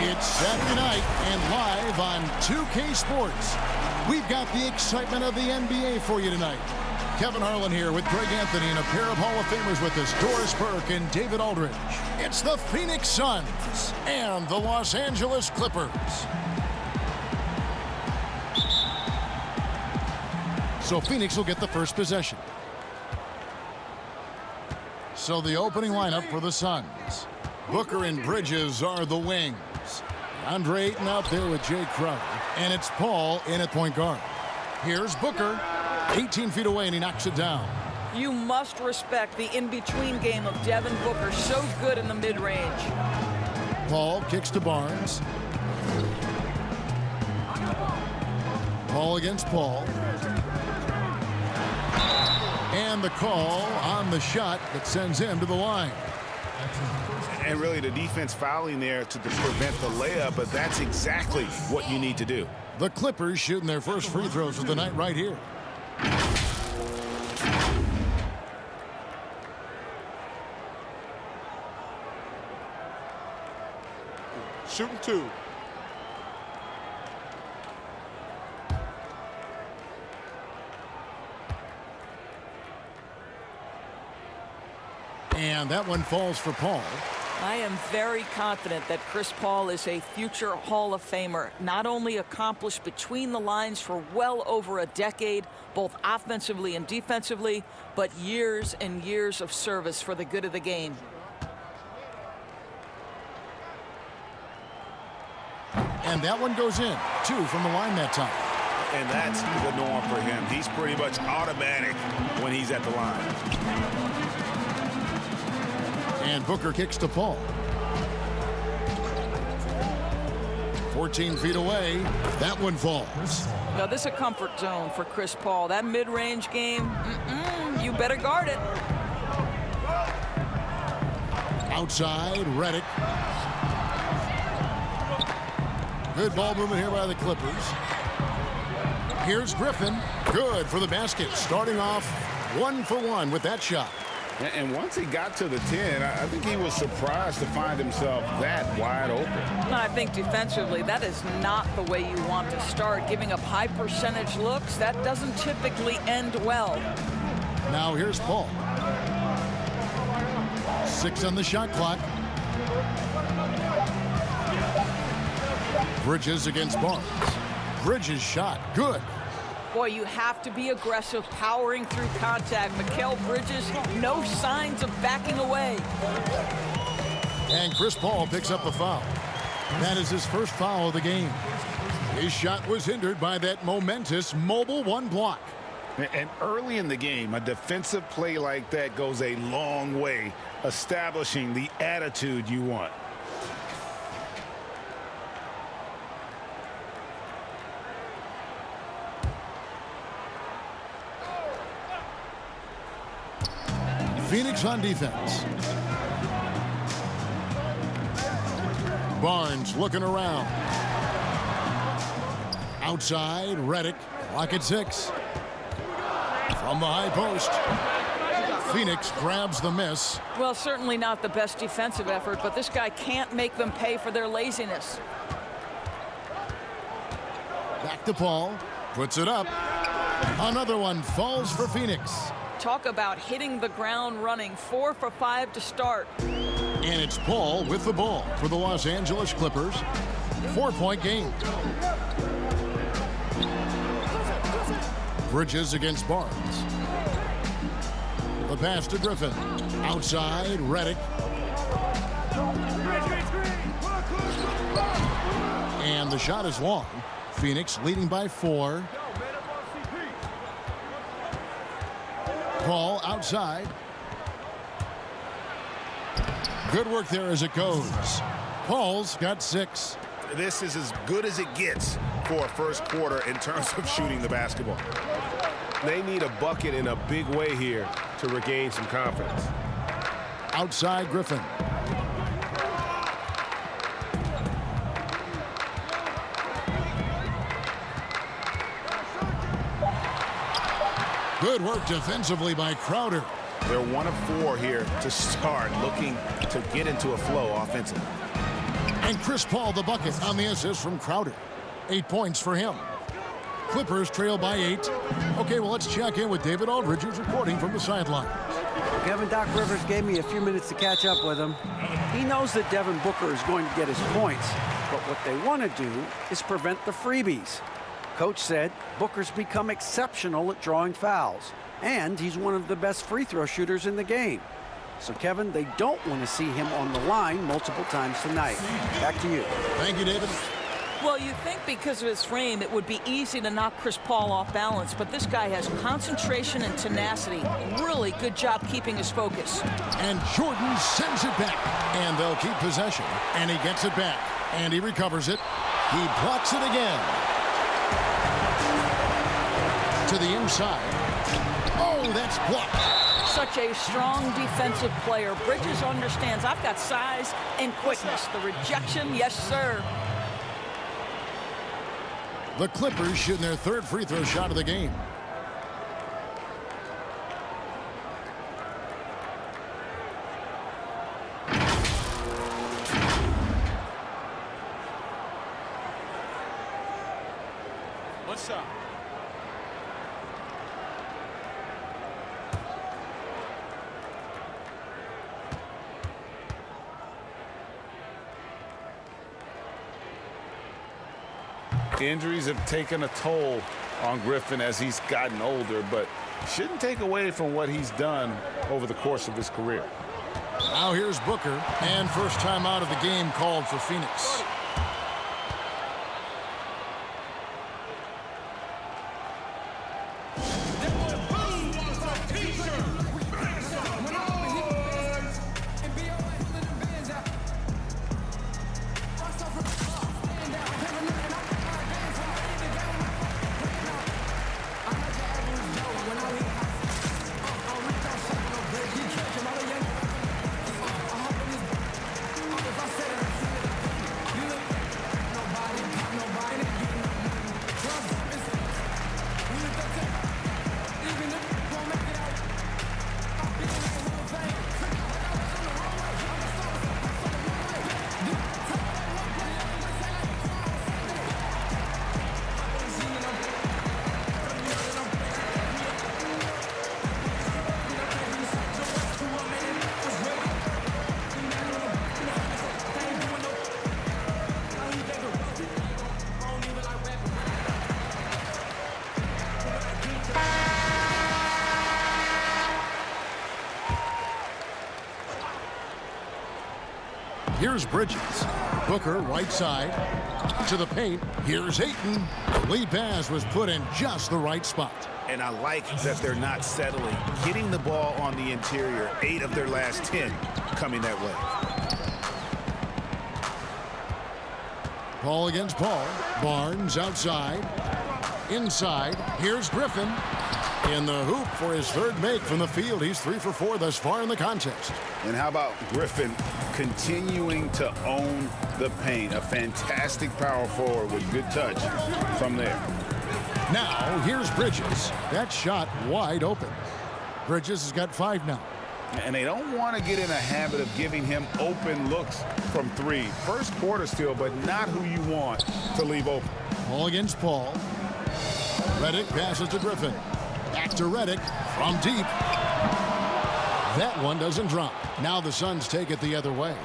It's Saturday night and live on 2K Sports. We've got the excitement of the NBA for you tonight. Kevin Harlan here with Greg Anthony and a pair of Hall of Famers with us, Doris Burke and David Aldridge. It's the Phoenix Suns and the Los Angeles Clippers. So Phoenix will get the first possession. So the opening lineup for the Suns. Booker and Bridges are the wings. Andre Ayton out there with Jay Crowder. And it's Paul in at point guard. Here's Booker. 18 feet away and he knocks it down. You must respect the in-between game of Devin Booker. So good in the mid-range. Paul kicks to Barnes. Paul against Paul. And the call on the shot that sends him to the line. And really the defense fouling there to prevent the layup, but that's exactly what you need to do. The Clippers shooting their first free throws of the night right here. Shooting two. And that one falls for Paul. I am very confident that Chris Paul is a future Hall of Famer. Not only accomplished between the lines for well over a decade, both offensively and defensively, but years and years of service for the good of the game. And that one goes in. 2 from the line that time. And that's the norm for him. He's pretty much automatic when he's at the line. And Booker kicks to Paul. 14 feet away. That one falls. Now this is a comfort zone for Chris Paul. That mid-range game, you better guard it. Outside, Redick. Good ball movement here by the Clippers. Here's Griffin. Good for the basket. Starting off 1 for 1 with that shot. And once he got to the 10, I think he was surprised to find himself that wide open. I think defensively, that is not the way you want to start. Giving up high percentage looks, that doesn't typically end well. Now here's Paul. 6 on the shot clock. Bridges against Barnes. Bridges shot. Good. Boy, you have to be aggressive, powering through contact. Mikal Bridges, no signs of backing away. And Chris Paul picks up the foul. That is his first foul of the game. His shot was hindered by that momentous mobile 1 block. And early in the game, a defensive play like that goes a long way, establishing the attitude you want. Phoenix on defense. Barnes looking around. Outside, Redick. Clock at 6. From the high post. Phoenix grabs the miss. Well, certainly not the best defensive effort, but this guy can't make them pay for their laziness. Back to Paul. Puts it up. Another one falls for Phoenix. Talk about hitting the ground running. 4 for 5 to start. And it's Paul with the ball for the Los Angeles Clippers. 4-point game. Bridges against Barnes. The pass to Griffin. Outside, Redick. And the shot is long. Phoenix leading by 4. Paul outside. Good work there as it goes. Paul's got 6. This is as good as it gets for a first quarter in terms of shooting the basketball. They need a bucket in a big way here to regain some confidence. Outside, Griffin. Good work defensively by Crowder. They're 1 of 4 here to start, looking to get into a flow offensively. And Chris Paul the bucket on the assist from Crowder. 8 points for him. Clippers trail by 8. Okay, well, let's check in with David Aldridge, who's reporting from the sideline. Kevin, Doc Rivers gave me a few minutes to catch up with him. He knows that Devin Booker is going to get his points, but what they want to do is prevent the freebies. Coach said Booker's become exceptional at drawing fouls, and he's one of the best free throw shooters in the game. So, Kevin, they don't want to see him on the line multiple times tonight. Back to you. Thank you, David. Well, you think because of his frame, it would be easy to knock Chris Paul off balance, but this guy has concentration and tenacity. Really good job keeping his focus. And Jordan sends it back, and they'll keep possession. And he gets it back, and he recovers it. He blocks it again. To the inside. Oh, that's blocked. Such a strong defensive player. Bridges understands I've got size and quickness. The rejection, yes, sir. The Clippers shooting their third free throw shot of the game. What's up? Injuries have taken a toll on Griffin as he's gotten older, but shouldn't take away from what he's done over the course of his career. Now here's Booker, and first time out of the game called for Phoenix. Here's Bridges. Booker, right side. To the paint. Here's Ayton. The lead pass was put in just the right spot. And I like that they're not settling. Getting the ball on the interior, 8 of their last 10 coming that way. Paul against Paul. Barnes outside. Inside. Here's Griffin. In the hoop for his third make from the field. He's 3 for 4 thus far in the contest. And how about Griffin continuing to own the paint? A fantastic power forward with good touch from there. Now, here's Bridges. That shot wide open. Bridges has got 5 now. And they don't want to get in a habit of giving him open looks from 3. First quarter still, but not who you want to leave open. Paul against Paul. Redick passes to Griffin. Back to Redick from deep. That one doesn't drop. Now the Suns take it the other way.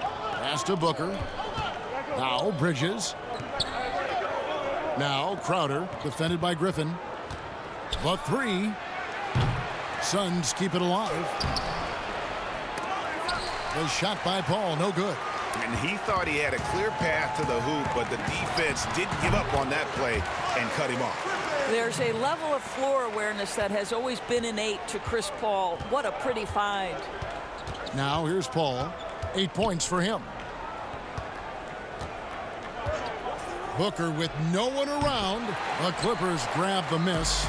Pass to Booker. Now Bridges. Now Crowder, defended by Griffin. The 3. Suns keep it alive. Was shot by Paul, no good. And he thought he had a clear path to the hoop, but the defense didn't give up on that play and cut him off. There's a level of floor awareness that has always been innate to Chris Paul. What a pretty find. Now here's Paul. 8 points for him. Booker with no one around. The Clippers grab the miss.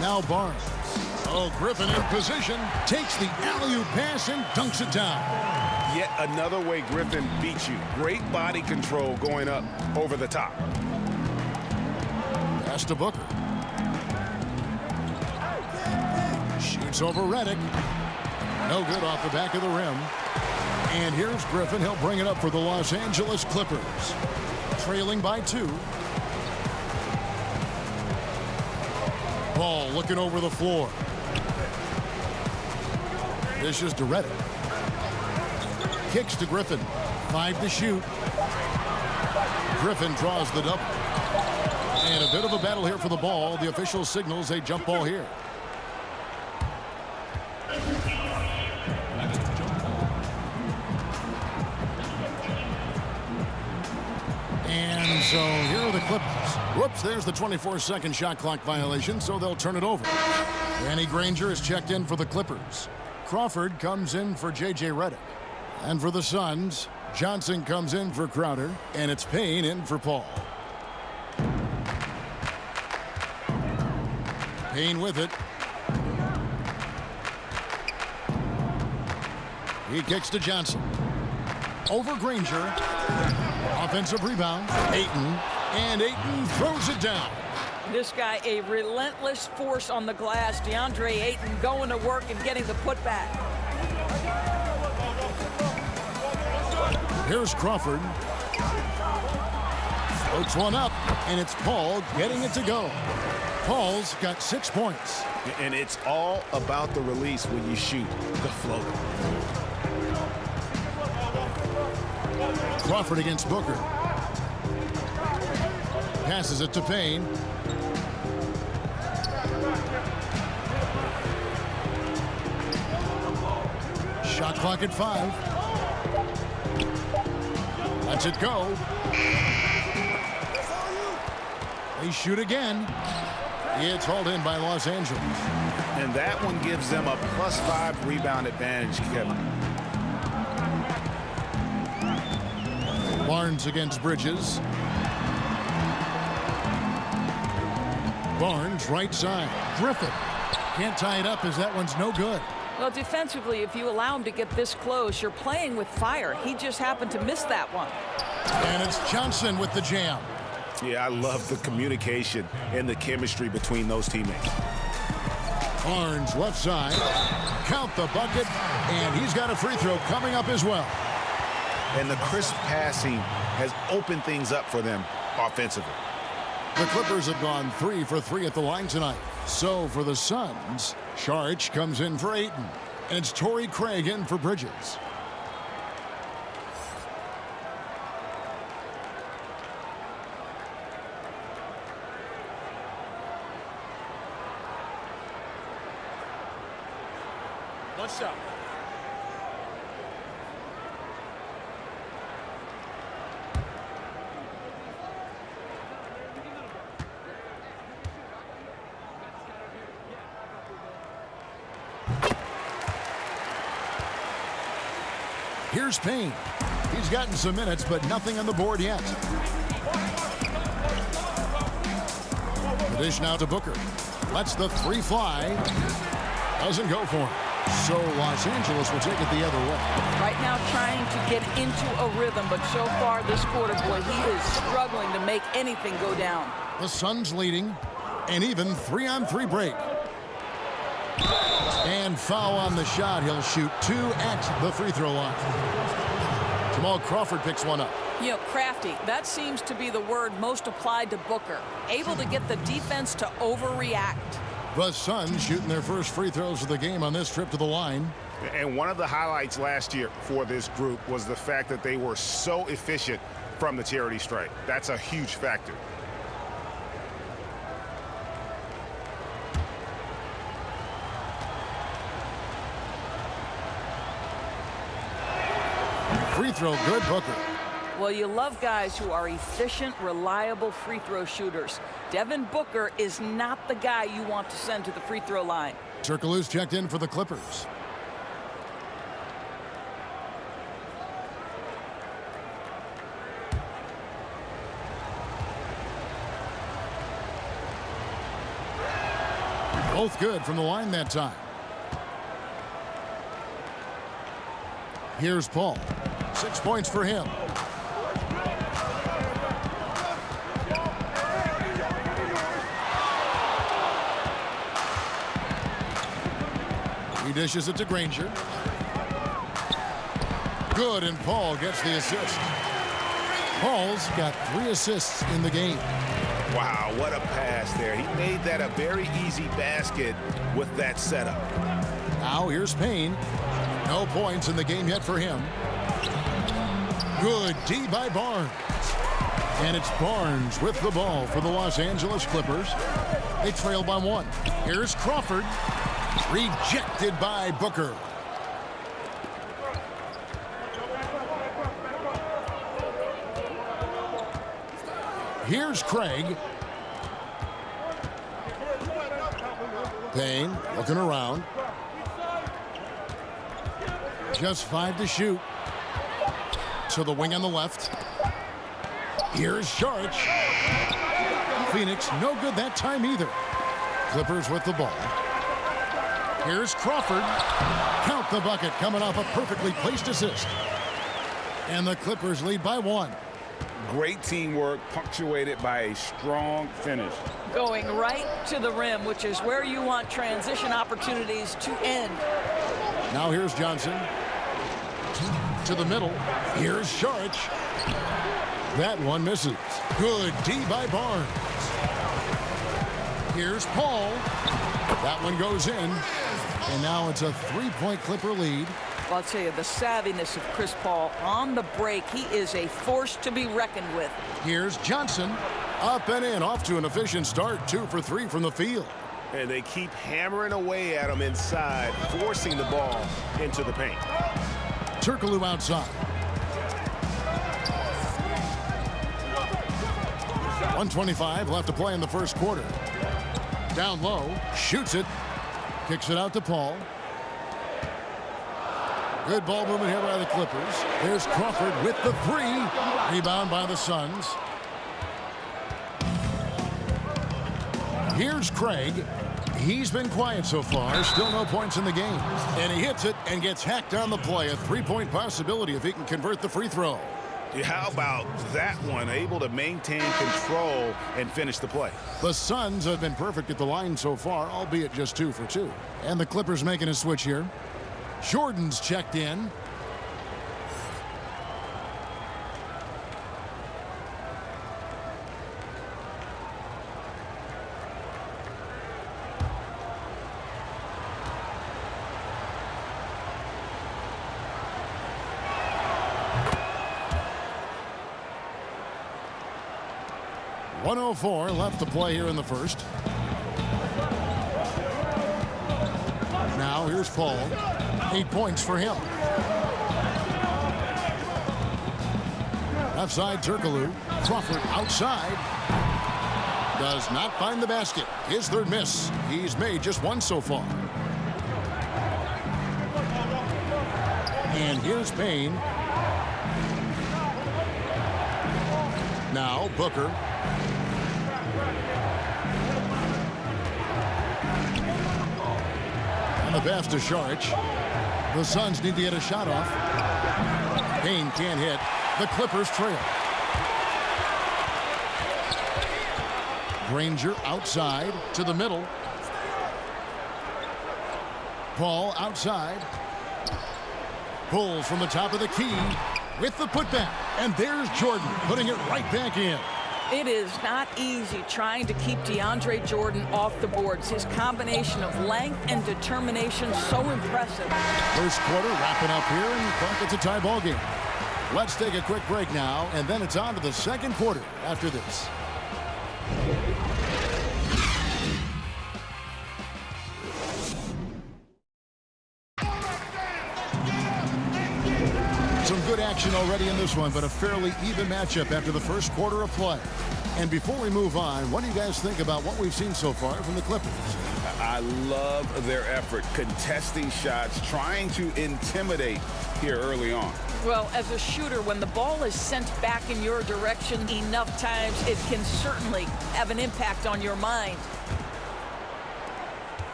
Now Barnes. Oh, Griffin in position. Takes the alley-oop pass and dunks it down. Yet another way Griffin beats you. Great body control going up over the top. Pass to Booker. Shoots over Redick. No good off the back of the rim. And here's Griffin. He'll bring it up for the Los Angeles Clippers. Trailing by 2. Ball looking over the floor. This is to Redick. Kicks to Griffin. 5 to shoot. Griffin draws the double. And a bit of a battle here for the ball. The official signals a jump ball here. And so here are the Clippers. Whoops, there's the 24-second shot clock violation, so they'll turn it over. Danny Granger is checked in for the Clippers. Crawford comes in for J.J. Redick. And for the Suns, Johnson comes in for Crowder, and it's Payne in for Paul. Payne with it. He kicks to Johnson. Over Granger. Offensive rebound. Ayton. And Ayton throws it down. This guy, a relentless force on the glass. DeAndre Ayton going to work and getting the putback. Here's Crawford. Floats one up, and it's Paul getting it to go. Paul's got 6 points. And it's all about the release when you shoot the floater. Crawford against Booker. Passes it to Payne. Shot clock at 5. Lets it go. They shoot again. It's hauled in by Los Angeles. And that one gives them a +5 rebound advantage, Kevin. Barnes against Bridges. Barnes right side. Griffin can't tie it up as that one's no good. Well, defensively, if you allow him to get this close, you're playing with fire. He just happened to miss that one. And it's Johnson with the jam. Yeah, I love the communication and the chemistry between those teammates. Barnes left side. Count the bucket. And he's got a free throw coming up as well. And the crisp passing has opened things up for them offensively. The Clippers have gone 3 for 3 at the line tonight. So for the Suns, Saric comes in for Ayton. And it's Torrey Craig in for Bridges. One shot. Here's Payne. He's gotten some minutes, but nothing on the board yet. The dish now to Booker. Lets the 3 fly. Doesn't go for him. So Los Angeles will take it the other way. Right now trying to get into a rhythm, but so far this quarter, boy, he is struggling to make anything go down. The Suns leading. An even 3-on-3 break. And foul on the shot. He'll shoot 2 at the free throw line. Jamal Crawford picks one up. You know, crafty, that seems to be the word most applied to Booker. Able to get the defense to overreact. The Suns shooting their first free throws of the game on this trip to the line. And one of the highlights last year for this group was the fact that they were so efficient from the charity stripe. That's a huge factor. Free throw good, Booker. Well, you love guys who are efficient, reliable free throw shooters. Devin Booker is not the guy you want to send to the free throw line. Turkoglu's checked in for the Clippers. Both good from the line that time. Here's Paul. 6 points for him. He dishes it to Granger. Good, and Paul gets the assist. Paul's got 3 assists in the game. Wow, what a pass there. He made that a very easy basket with that setup. Now here's Payne. No points in the game yet for him. Good D by Barnes. And it's Barnes with the ball for the Los Angeles Clippers. They trail by 1. Here's Crawford. Rejected by Booker. Here's Craig. Payne looking around. Just 5 to shoot. To the wing on the left. Here's Saric. Phoenix no good that time either. Clippers with the ball. Here's Crawford. Count the bucket coming off a perfectly placed assist. And the Clippers lead by 1. Great teamwork punctuated by a strong finish. Going right to the rim, which is where you want transition opportunities to end. Now here's Johnson. To the middle. Here's Saric. That one misses. Good D by Barnes. Here's Paul. That one goes in. And now it's a 3-point Clipper lead. Well, I'll tell you, the savviness of Chris Paul on the break, he is a force to be reckoned with. Here's Johnson. Up and in, off to an efficient start. 2 for 3 from the field. And they keep hammering away at him inside, forcing the ball into the paint. Turkoglu outside. 1:25 left to play in the first quarter. Down low, shoots it, kicks it out to Paul. Good ball movement here by the Clippers. There's Crawford with the 3. Rebound by the Suns. Here's Craig. He's been quiet so far. Still no points in the game. And he hits it and gets hacked on the play. A 3-point possibility if he can convert the free throw. How about that one? Able to maintain control and finish the play. The Suns have been perfect at the line so far, albeit just 2 for 2. And the Clippers making a switch here. Jordan's checked in. .104 left to play here in the first. Now here's Paul. 8 points for him. Left side, Turkoglu. Crawford outside. Does not find the basket. His 3rd miss. He's made just 1 so far. And here's Payne. Now Booker. And the pass to Saric. The Suns need to get a shot off. Payne can't hit. The Clippers trail. Granger outside to the middle. Paul outside. Pulls from the top of the key with the putback. And there's Jordan putting it right back in. It is not easy trying to keep DeAndre Jordan off the boards. His combination of length and determination so impressive. First quarter wrapping up here, and it's a tie ball game. Let's take a quick break now, and then it's on to the second quarter after this. Some good action already in this one, but a fairly even matchup after the first quarter of play. And before we move on, what do you guys think about what we've seen so far from the Clippers? I love their effort, contesting shots, trying to intimidate here early on. Well, as a shooter, when the ball is sent back in your direction enough times, it can certainly have an impact on your mind.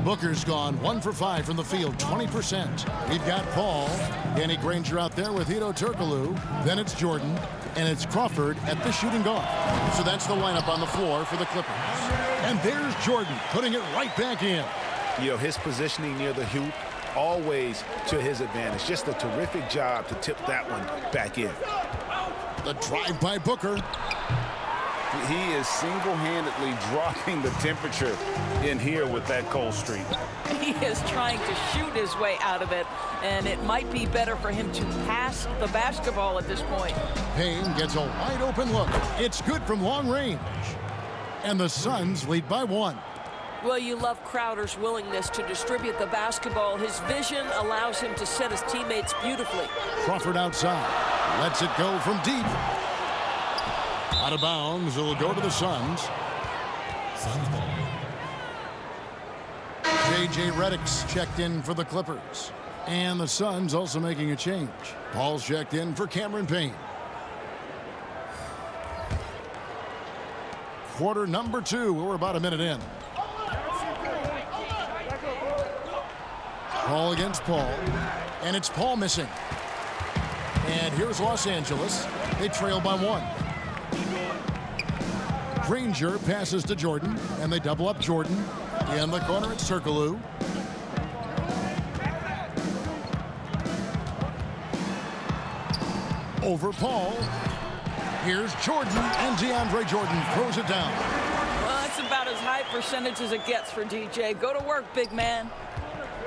Booker's gone 1 for 5 from the field, 20%. We've got Paul, Danny Granger out there with Hedo Turkoglu. Then it's Jordan, and it's Crawford at the shooting guard. So that's the lineup on the floor for the Clippers. And there's Jordan putting it right back in. You know, his positioning near the hoop, always to his advantage. Just a terrific job to tip that one back in. The drive by Booker. He is single-handedly dropping the temperature in here with that cold streak. He is trying to shoot his way out of it, and it might be better for him to pass the basketball at this point. Payne gets a wide open look. It's good from long range. And the Suns lead by 1. Well, you love Crowder's willingness to distribute the basketball. His vision allows him to set his teammates beautifully. Crawford outside. Lets it go from deep. Out of bounds. It'll go to the Suns. J.J. Redick's checked in for the Clippers. And the Suns also making a change. Paul's checked in for Cameron Payne. Quarter number 2. We're about a minute in. Paul against Paul. And it's Paul missing. And here's Los Angeles. They trail by 1. Granger passes to Jordan, and they double up Jordan. In the corner, it's Turkoglu. Over Paul. Here's Jordan, and DeAndre Jordan throws it down. Well, that's about as high percentage as it gets for DJ. Go to work, big man.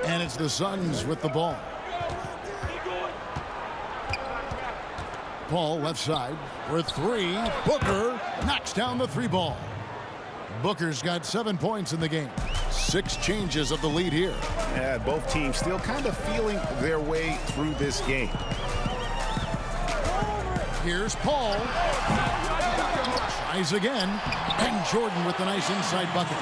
And it's the Suns with the ball. Paul left side for 3. Booker knocks down the 3 ball. Booker's got 7 points in the game. 6 changes of the lead here. Yeah, both teams still kind of feeling their way through this game. Here's Paul. Tries again. And Jordan with the nice inside bucket.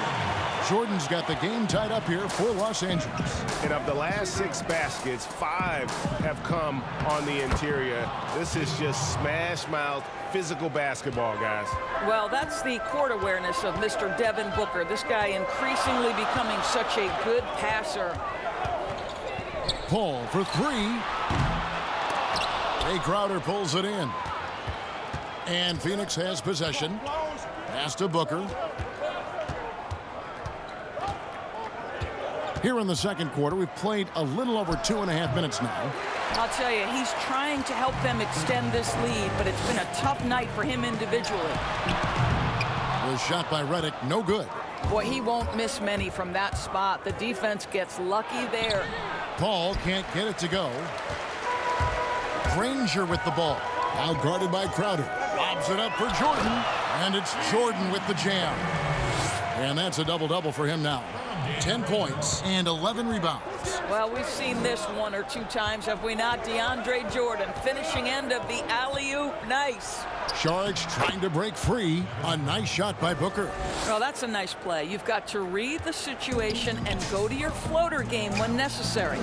Jordan's got the game tied up here for Los Angeles. And of the last 6 baskets, 5 have come on the interior. This is just smash-mouth physical basketball, guys. Well, that's the court awareness of Mr. Devin Booker. This guy increasingly becoming such a good passer. Paul for 3. Jay Crowder pulls it in. And Phoenix has possession. Pass to Booker. Here in the second quarter, we've played a little over 2.5 minutes now. I'll tell you, he's trying to help them extend this lead, but it's been a tough night for him individually. The shot by Redick, no good. Boy, he won't miss many from that spot. The defense gets lucky there. Paul can't get it to go. Granger with the ball. Now guarded by Crowder. Lobs it up for Jordan. And it's Jordan with the jam. And that's a double-double for him now. 10 points and 11 rebounds. Well, we've seen this 1 or 2 times, have we not? DeAndre Jordan, finishing end of the alley-oop. Nice. Saric trying to break free. A nice shot by Booker. Well, that's a nice play. You've got to read the situation and go to your floater game when necessary.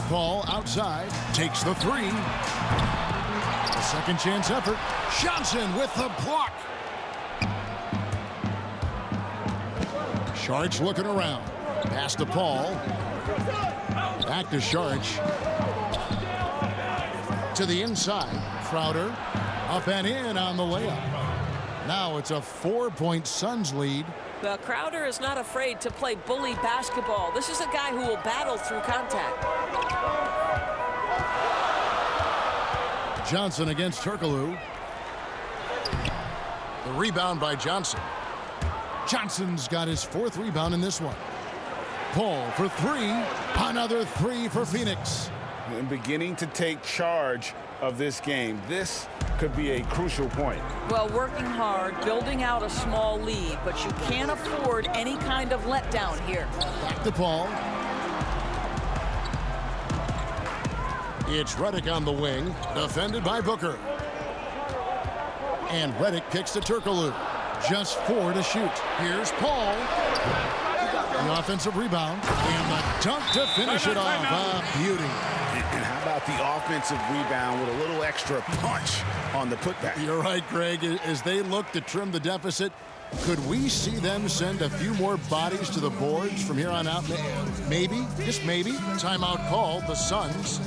Paul outside, takes the 3. A second chance effort. Johnson with the block. Saric looking around. Pass to Paul. Back to Saric. To the inside. Crowder up and in on the layup. Now it's a 4-point Suns lead. Well, Crowder is not afraid to play bully basketball. This is a guy who will battle through contact. Johnson against Turkoglu. The rebound by Johnson. Johnson's got his 4th rebound in this one. Paul for 3. Another 3 for Phoenix. And beginning to take charge of this game. This could be a crucial point. Well, working hard, building out a small lead, but you can't afford any kind of letdown here. Back to Paul. It's Redick on the wing, defended by Booker. And Redick kicks to Turkoglu. Just 4 to shoot. Here's Paul. The offensive rebound. And the dunk to finish it off. A beauty. And how about the offensive rebound with a little extra punch on the putback? You're right, Greg. As they look to trim the deficit, could we see them send a few more bodies to the boards from here on out? Maybe, just maybe. Timeout called. The Suns.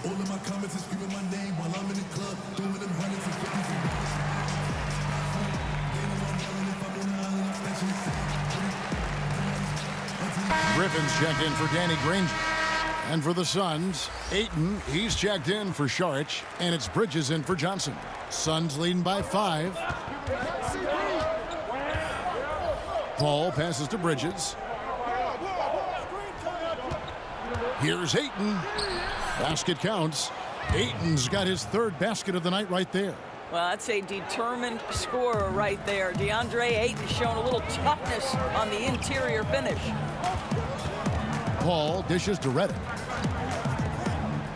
All of my comments is screaming my name while I'm in the club, doing them hundreds and fifties and dollars. They know I'm yelling if I'm on the island, I'm snatching the Griffin's checked in for Danny Granger. And for the Suns, Ayton, he's checked in for Saric, and it's Bridges in for Johnson. Suns leading by 5. Paul passes to Bridges. Here's Ayton. Basket counts. Ayton's got his 3rd basket of the night right there. Well, that's a determined scorer right there. DeAndre Ayton showing a little toughness on the interior finish. Paul dishes to Redick.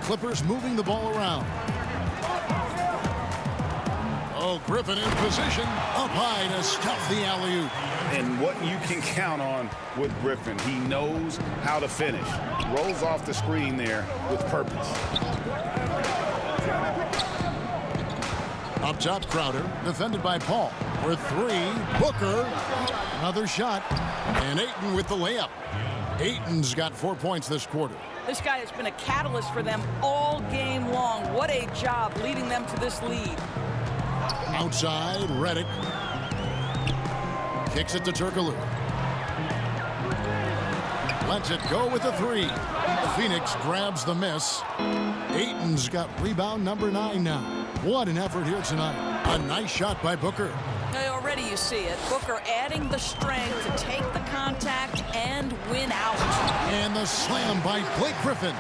Clippers moving the ball around. Oh, Griffin in position. Up high to stuff the alley-oop. And what you can count on with Griffin, he knows how to finish. Rolls off the screen there with purpose. Up top, Crowder, defended by Paul. For 3, Booker. Another shot. And Ayton with the layup. Ayton's got 4 points this quarter. This guy has been a catalyst for them all game long. What a job leading them to this lead. Outside, Redick. Kicks it to Turkoglu. Lets it go with the 3. Phoenix grabs the miss. Ayton's got rebound number 9 now. What an effort here tonight. A nice shot by Booker. Hey, already you see it. Booker adding the strength to take the contact and win out. And the slam by Blake Griffin.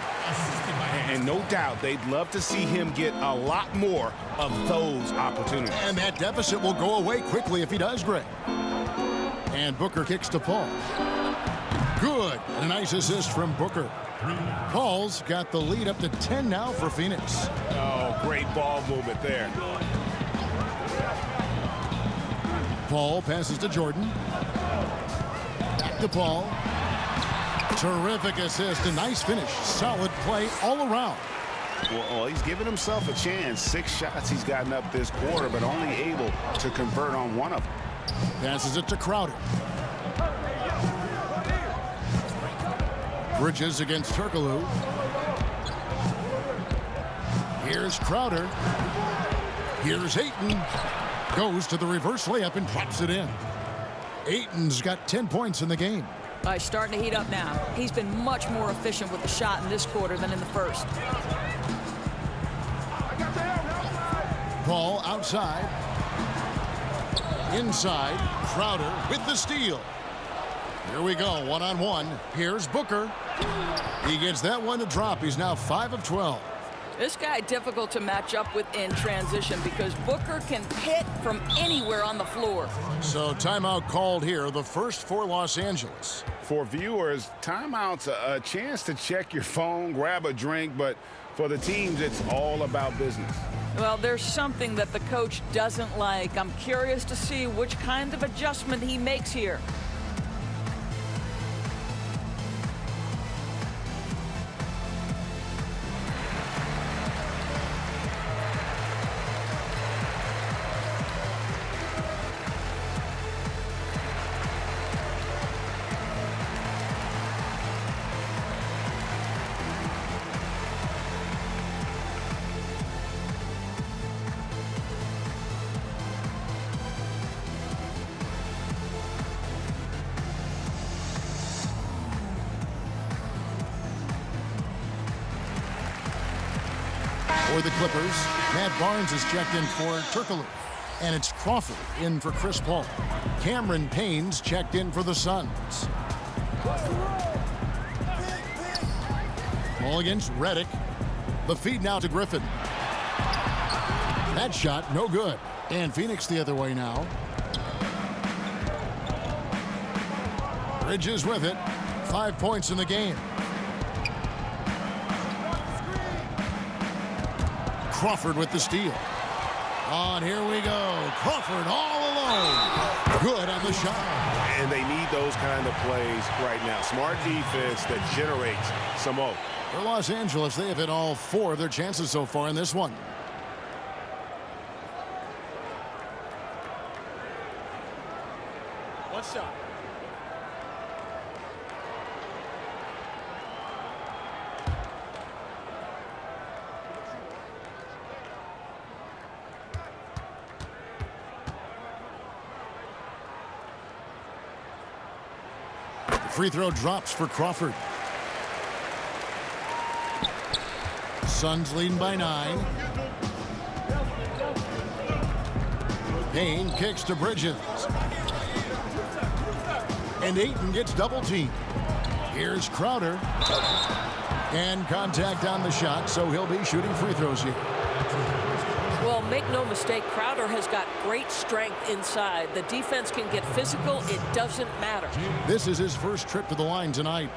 And no doubt they'd love to see him get a lot more of those opportunities. And that deficit will go away quickly if he does, Greg. And Booker kicks to Paul. Good. And a nice assist from Booker. Paul's got the lead up to 10 now for Phoenix. Oh, great ball movement there. Paul passes to Jordan. Back to Paul. Terrific assist. A nice finish. Solid play all around. Well, he's given himself a chance. 6 shots he's gotten up this quarter, but only able to convert on 1 of them. Passes it to Crowder. Bridges against Turkoglu. Here's Crowder. Here's Ayton. Goes to the reverse layup and drops it in. Ayton's got 10 points in the game. He's starting to heat up now. He's been much more efficient with the shot in this quarter than in the first. Paul outside. Inside. Crowder with the steal. Here we go, 1-on-1. Here's Booker. He gets that one to drop. He's now 5 of 12. This guy difficult to match up with in transition because Booker can hit from anywhere on the floor. So timeout called here, the first for Los Angeles. For viewers, timeout's a chance to check your phone, grab a drink, but for the teams, it's all about business. Well, there's something that the coach doesn't like. I'm curious to see which kind of adjustment he makes here. For the Clippers, Matt Barnes is checked in for Turkoglu. And it's Crawford in for Chris Paul. Cameron Payne's checked in for the Suns. Ball against Redick. The feed now to Griffin. That shot, no good. And Phoenix the other way now. Bridges with it. 5 points in the game. Crawford with the steal. On, here we go. Crawford all alone. Good on the shot. And they need those kind of plays right now. Smart defense that generates some hope. For Los Angeles, they have hit all 4 of their chances so far in this one. What's up? Free throw drops for Crawford. Suns leading by 9. Payne kicks to Bridges. And Ayton gets double teamed. Here's Crowder. And contact on the shot, so he'll be shooting free throws here. Well, make no mistake, Crowder has got great strength inside. The defense can get physical. It doesn't matter. This is his first trip to the line tonight.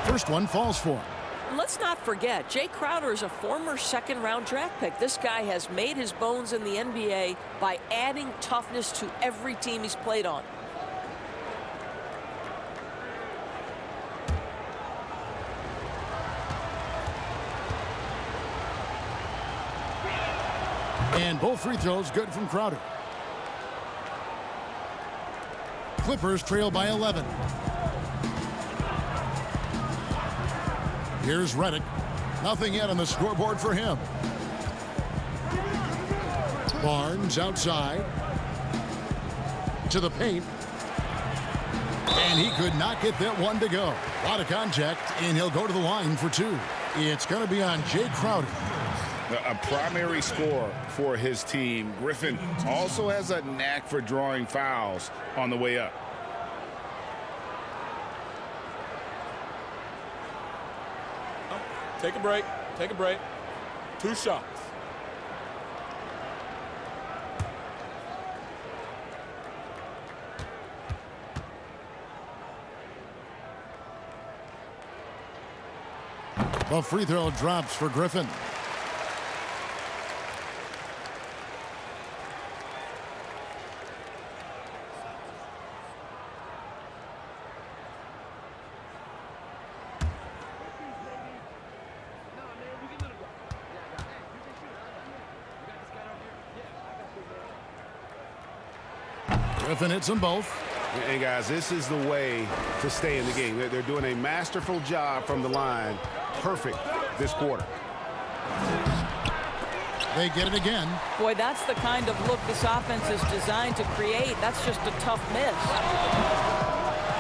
First one falls for him. Let's not forget, Jay Crowder is a former second-round draft pick. This guy has made his bones in the NBA by adding toughness to every team he's played on. And both free throws good from Crowder. Clippers trail by 11. Here's Redick. Nothing yet on the scoreboard for him. Barnes outside. To the paint. And he could not get that one to go. A lot of contact, and he'll go to the line for 2. It's going to be on Jay Crowder. A primary scorer for his team. Griffin also has a knack for drawing fouls on the way up. Take a break. Take a break. 2 shots. The free throw drops for Griffin. Griffin hits them both. And guys, this is the way to stay in the game. They're doing a masterful job from the line. Perfect this quarter. They get it again. Boy, that's the kind of look this offense is designed to create. That's just a tough miss.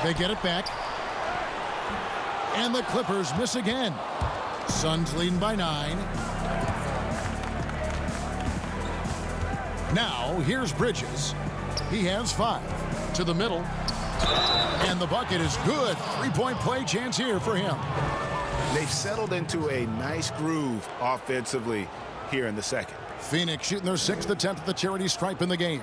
They get it back. And the Clippers miss again. Suns leading by 9. Now, here's Bridges. He has 5. To the middle. And the bucket is good. 3-point play chance here for him. They've settled into a nice groove offensively here in the second. Phoenix shooting their 6th attempt at the charity stripe in the game.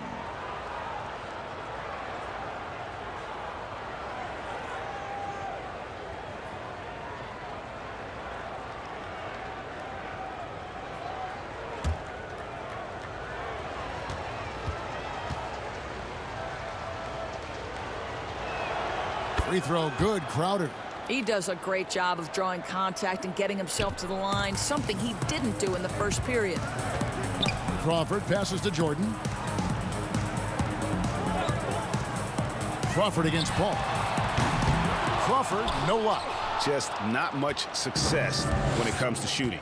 Free throw good, Crowder. He does a great job of drawing contact and getting himself to the line, something he didn't do in the first period. Crawford passes to Jordan. Crawford against Paul. Crawford, no luck. Just not much success when it comes to shooting.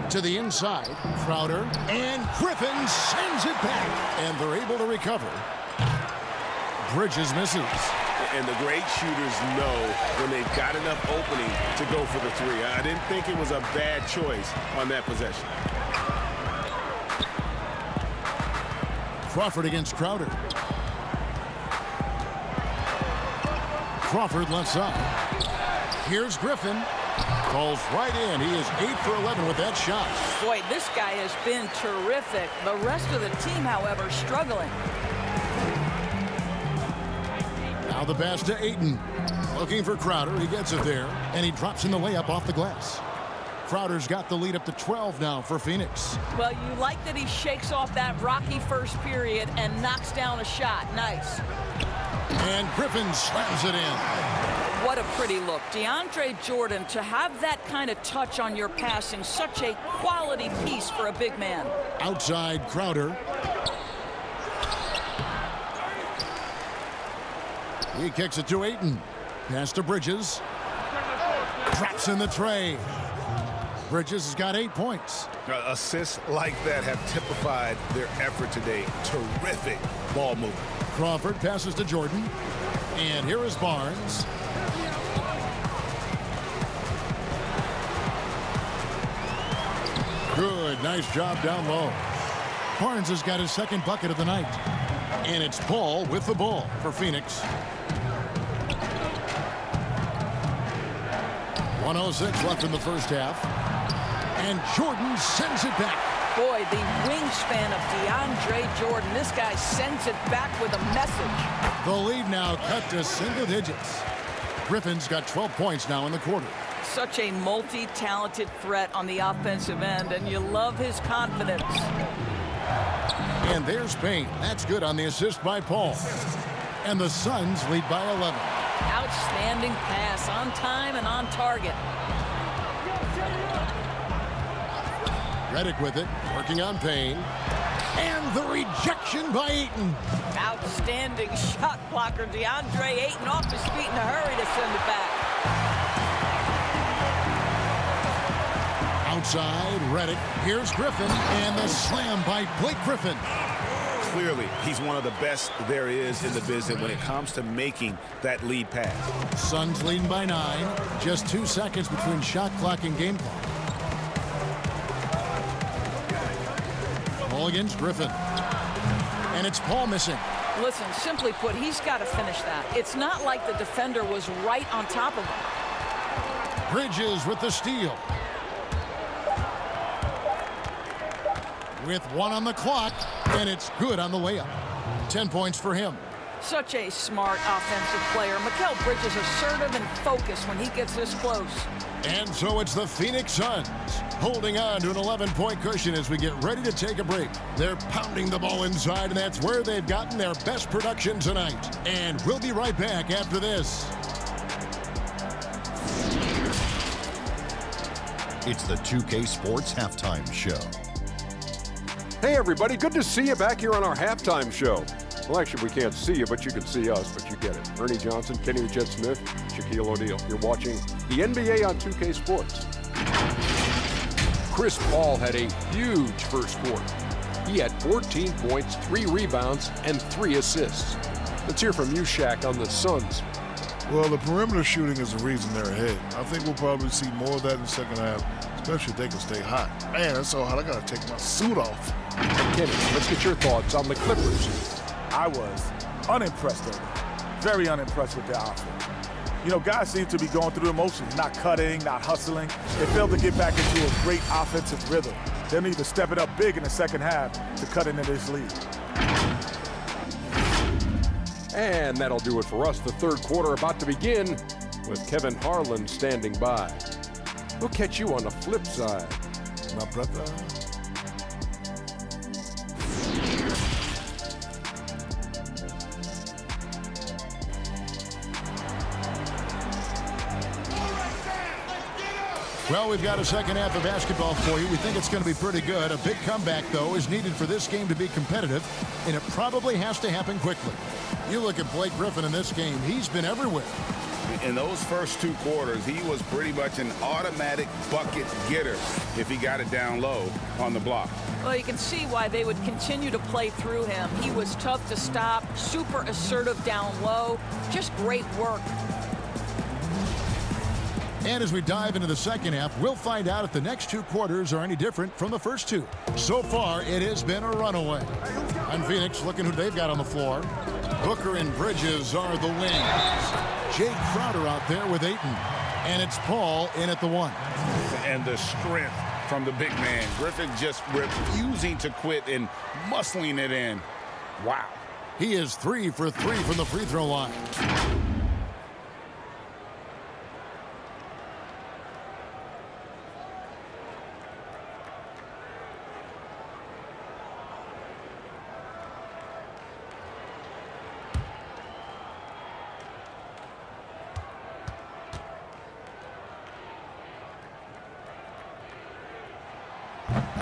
To the inside, Crowder, and Griffin sends it back. And they're able to recover. Bridges misses. And the great shooters know when they've got enough opening to go for the 3. I didn't think it was a bad choice on that possession. Crawford against Crowder. Crawford left side. Here's Griffin. Falls right in. He is 8 for 11 with that shot. Boy, this guy has been terrific. The rest of the team, however, struggling. Now the pass to Ayton. Looking for Crowder. He gets it there. And he drops in the layup off the glass. Crowder's got the lead up to 12 now for Phoenix. Well, you like that he shakes off that rocky first period and knocks down a shot. Nice. And Griffin slams it in. What a pretty look. DeAndre Jordan, to have that kind of touch on your passing, such a quality piece for a big man. Outside Crowder. He kicks it to Ayton. Pass to Bridges. Drops in the tray. Bridges has got 8 points. Assists like that have typified their effort today. Terrific ball movement. Crawford passes to Jordan. And here is Barnes. Good, nice job down low. Barnes has got his second bucket of the night. And it's Paul with the ball for Phoenix. 1:06 left in the first half. And Jordan sends it back. Boy, the wingspan of DeAndre Jordan. This guy sends it back with a message. The lead now cut to single digits. Griffin's got 12 points now in the quarter. Such a multi-talented threat on the offensive end, and you love his confidence. And there's Payne. That's good on the assist by Paul. And the Suns lead by 11. Outstanding pass, on time and on target. Redick with it, working on Payne. And the rejection by Ayton. Outstanding shot blocker. DeAndre Ayton off his feet in a hurry to send it back. Outside, Redick. Here's Griffin. And the slam by Blake Griffin. Clearly, he's one of the best there is in the business when it comes to making that lead pass. Suns leading by 9. Just 2 seconds between shot clock and game clock. Ball against Griffin. And it's Paul missing. Listen, simply put, he's got to finish that. It's not like the defender was right on top of him. Bridges with the steal. With 1 on the clock, and it's good on the layup. 10 points for him. Such a smart offensive player. Mikal Bridges assertive and focused when he gets this close. And so it's the Phoenix Suns holding on to an 11-point cushion as we get ready to take a break. They're pounding the ball inside, and that's where they've gotten their best production tonight. And we'll be right back after this. It's the 2K Sports Halftime Show. Hey everybody, good to see you back here on our halftime show. Well, actually, we can't see you, but you can see us, but you get it. Ernie Johnson, Kenny the Jet Smith, Shaquille O'Neal. You're watching the NBA on 2K Sports. Chris Paul had a huge first quarter. He had 14 points, 3 rebounds, and 3 assists. Let's hear from you, Shaq, on the Suns. Well, the perimeter shooting is the reason they're ahead. I think we'll probably see more of that in the second half, especially if they can stay hot. Man, that's so hot, I got to take my suit off. Kenny, let's get your thoughts on the Clippers. I was unimpressed with them. Very unimpressed with their offense. You know, guys seem to be going through the motions, not cutting, not hustling. They failed to get back into a great offensive rhythm. They'll need to step it up big in the second half to cut into this lead. And that'll do it for us. The third quarter about to begin with Kevin Harlan standing by. We'll catch you on the flip side. My brother. Well, we've got a second half of basketball for you. We think it's going to be pretty good. A big comeback, though, is needed for this game to be competitive, and it probably has to happen quickly. You look at Blake Griffin in this game. He's been everywhere. In those first 2 quarters, he was pretty much an automatic bucket getter if he got it down low on the block. Well, you can see why they would continue to play through him. He was tough to stop, super assertive down low. Just great work. And as we dive into the second half, we'll find out if the next 2 quarters are any different from the first 2. So far, it has been a runaway. And Phoenix looking who they've got on the floor. Booker and Bridges are the wings. Jay Crowder out there with Ayton. And it's Paul in at the 1. And the strength from the big man. Griffin just refusing to quit and muscling it in. Wow. He is 3 for 3 from the free throw line.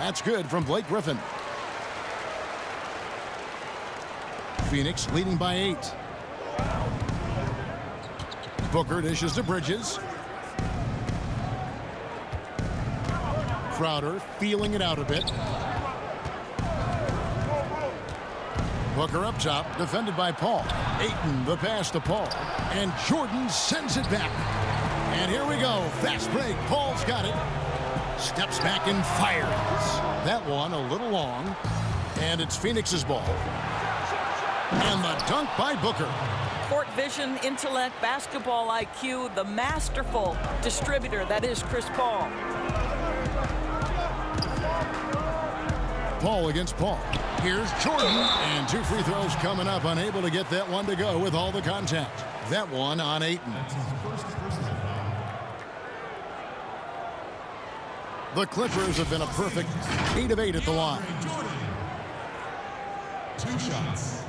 That's good from Blake Griffin. Phoenix leading by 8. Booker dishes to Bridges. Crowder feeling it out a bit. Booker up top, defended by Paul. Ayton, the pass to Paul. And Jordan sends it back. And here we go. Fast break. Paul's got it. Steps back and fires. That one a little long. And it's Phoenix's ball. And the dunk by Booker. Court vision, intellect, basketball IQ, the masterful distributor that is Chris Paul. Paul against Paul. Here's Jordan. And 2 free throws coming up. Unable to get that one to go with all the contact. That one on Ayton. The Clippers have been a perfect 8 of 8 at the line. 2 shots.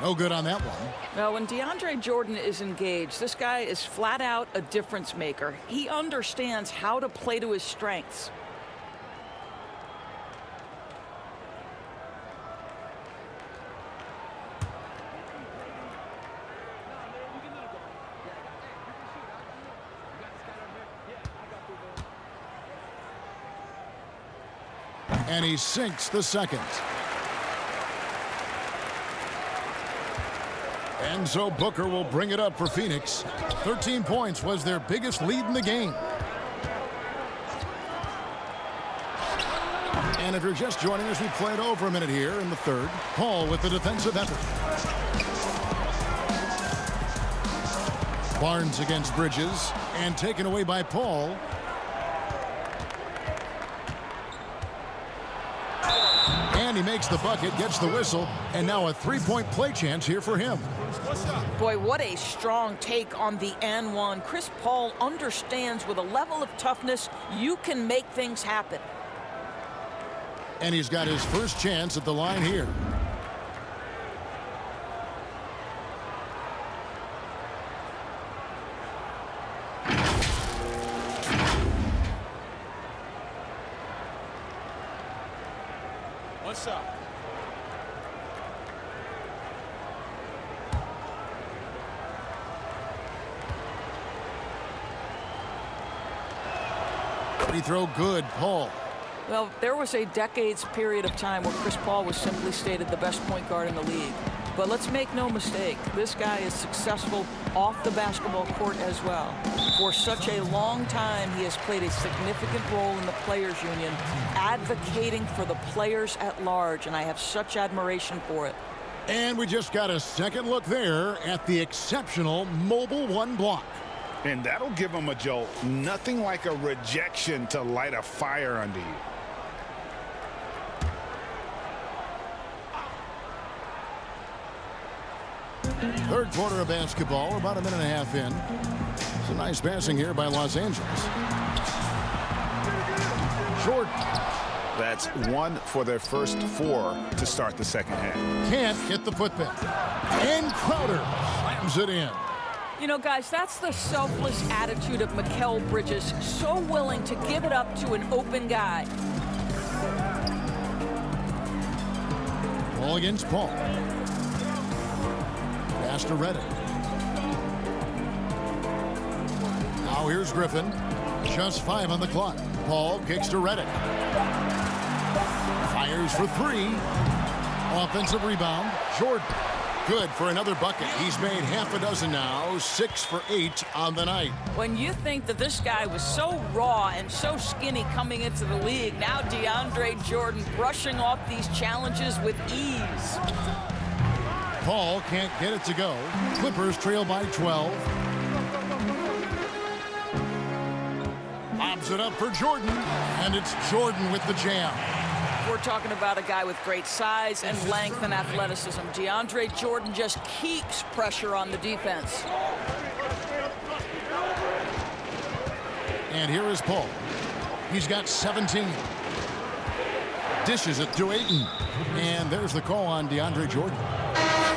No good on that one. Now, when DeAndre Jordan is engaged, this guy is flat out a difference maker. He understands how to play to his strengths. And he sinks the second. And so Booker will bring it up for Phoenix. 13 points was their biggest lead in the game. And if you're just joining us, we played over a minute here in the third. Paul with the defensive effort. Barnes against Bridges. And taken away by Paul. And he makes the bucket, gets the whistle, and now a 3-point play chance here for him. Boy, what a strong take on the N1. Chris Paul understands with a level of toughness, you can make things happen. And he's got his first chance at the line here. One shot. Free throw good, Paul. Well, there was a decades period of time where Chris Paul was simply stated the best point guard in the league. But let's make no mistake, this guy is successful off the basketball court as well. For such a long time, he has played a significant role in the Players Union, advocating for the players at large, and I have such admiration for it. And we just got a second look there at the exceptional Mobile One block. And that'll give him a jolt. Nothing like a rejection to light a fire under you. Third quarter of basketball. We're about a minute and a half in. It's a nice passing here by Los Angeles. Short. That's 1 for their first 4 to start the second half. Can't get the putback. And Crowder slams it in. You know, guys, that's the selfless attitude of Mikal Bridges, so willing to give it up to an open guy. Paul against Paul. Pass to Redick. Now here's Griffin. Just 5 on the clock. Paul kicks to Redick. Fires for 3. Offensive rebound. Jordan. Good for another bucket. He's made half a dozen now. 6 for 8 on the night. When you think that this guy was so raw and so skinny coming into the league, now DeAndre Jordan brushing off these challenges with ease. Paul can't get it to go. Clippers trail by 12. Lob Gives it up for Jordan, and it's Jordan with the jam. We're talking about a guy with great size and length and athleticism. DeAndre Jordan just keeps pressure on the defense. And here is Paul. He's got 17. Dishes it to Ayton. And there's the call on DeAndre Jordan.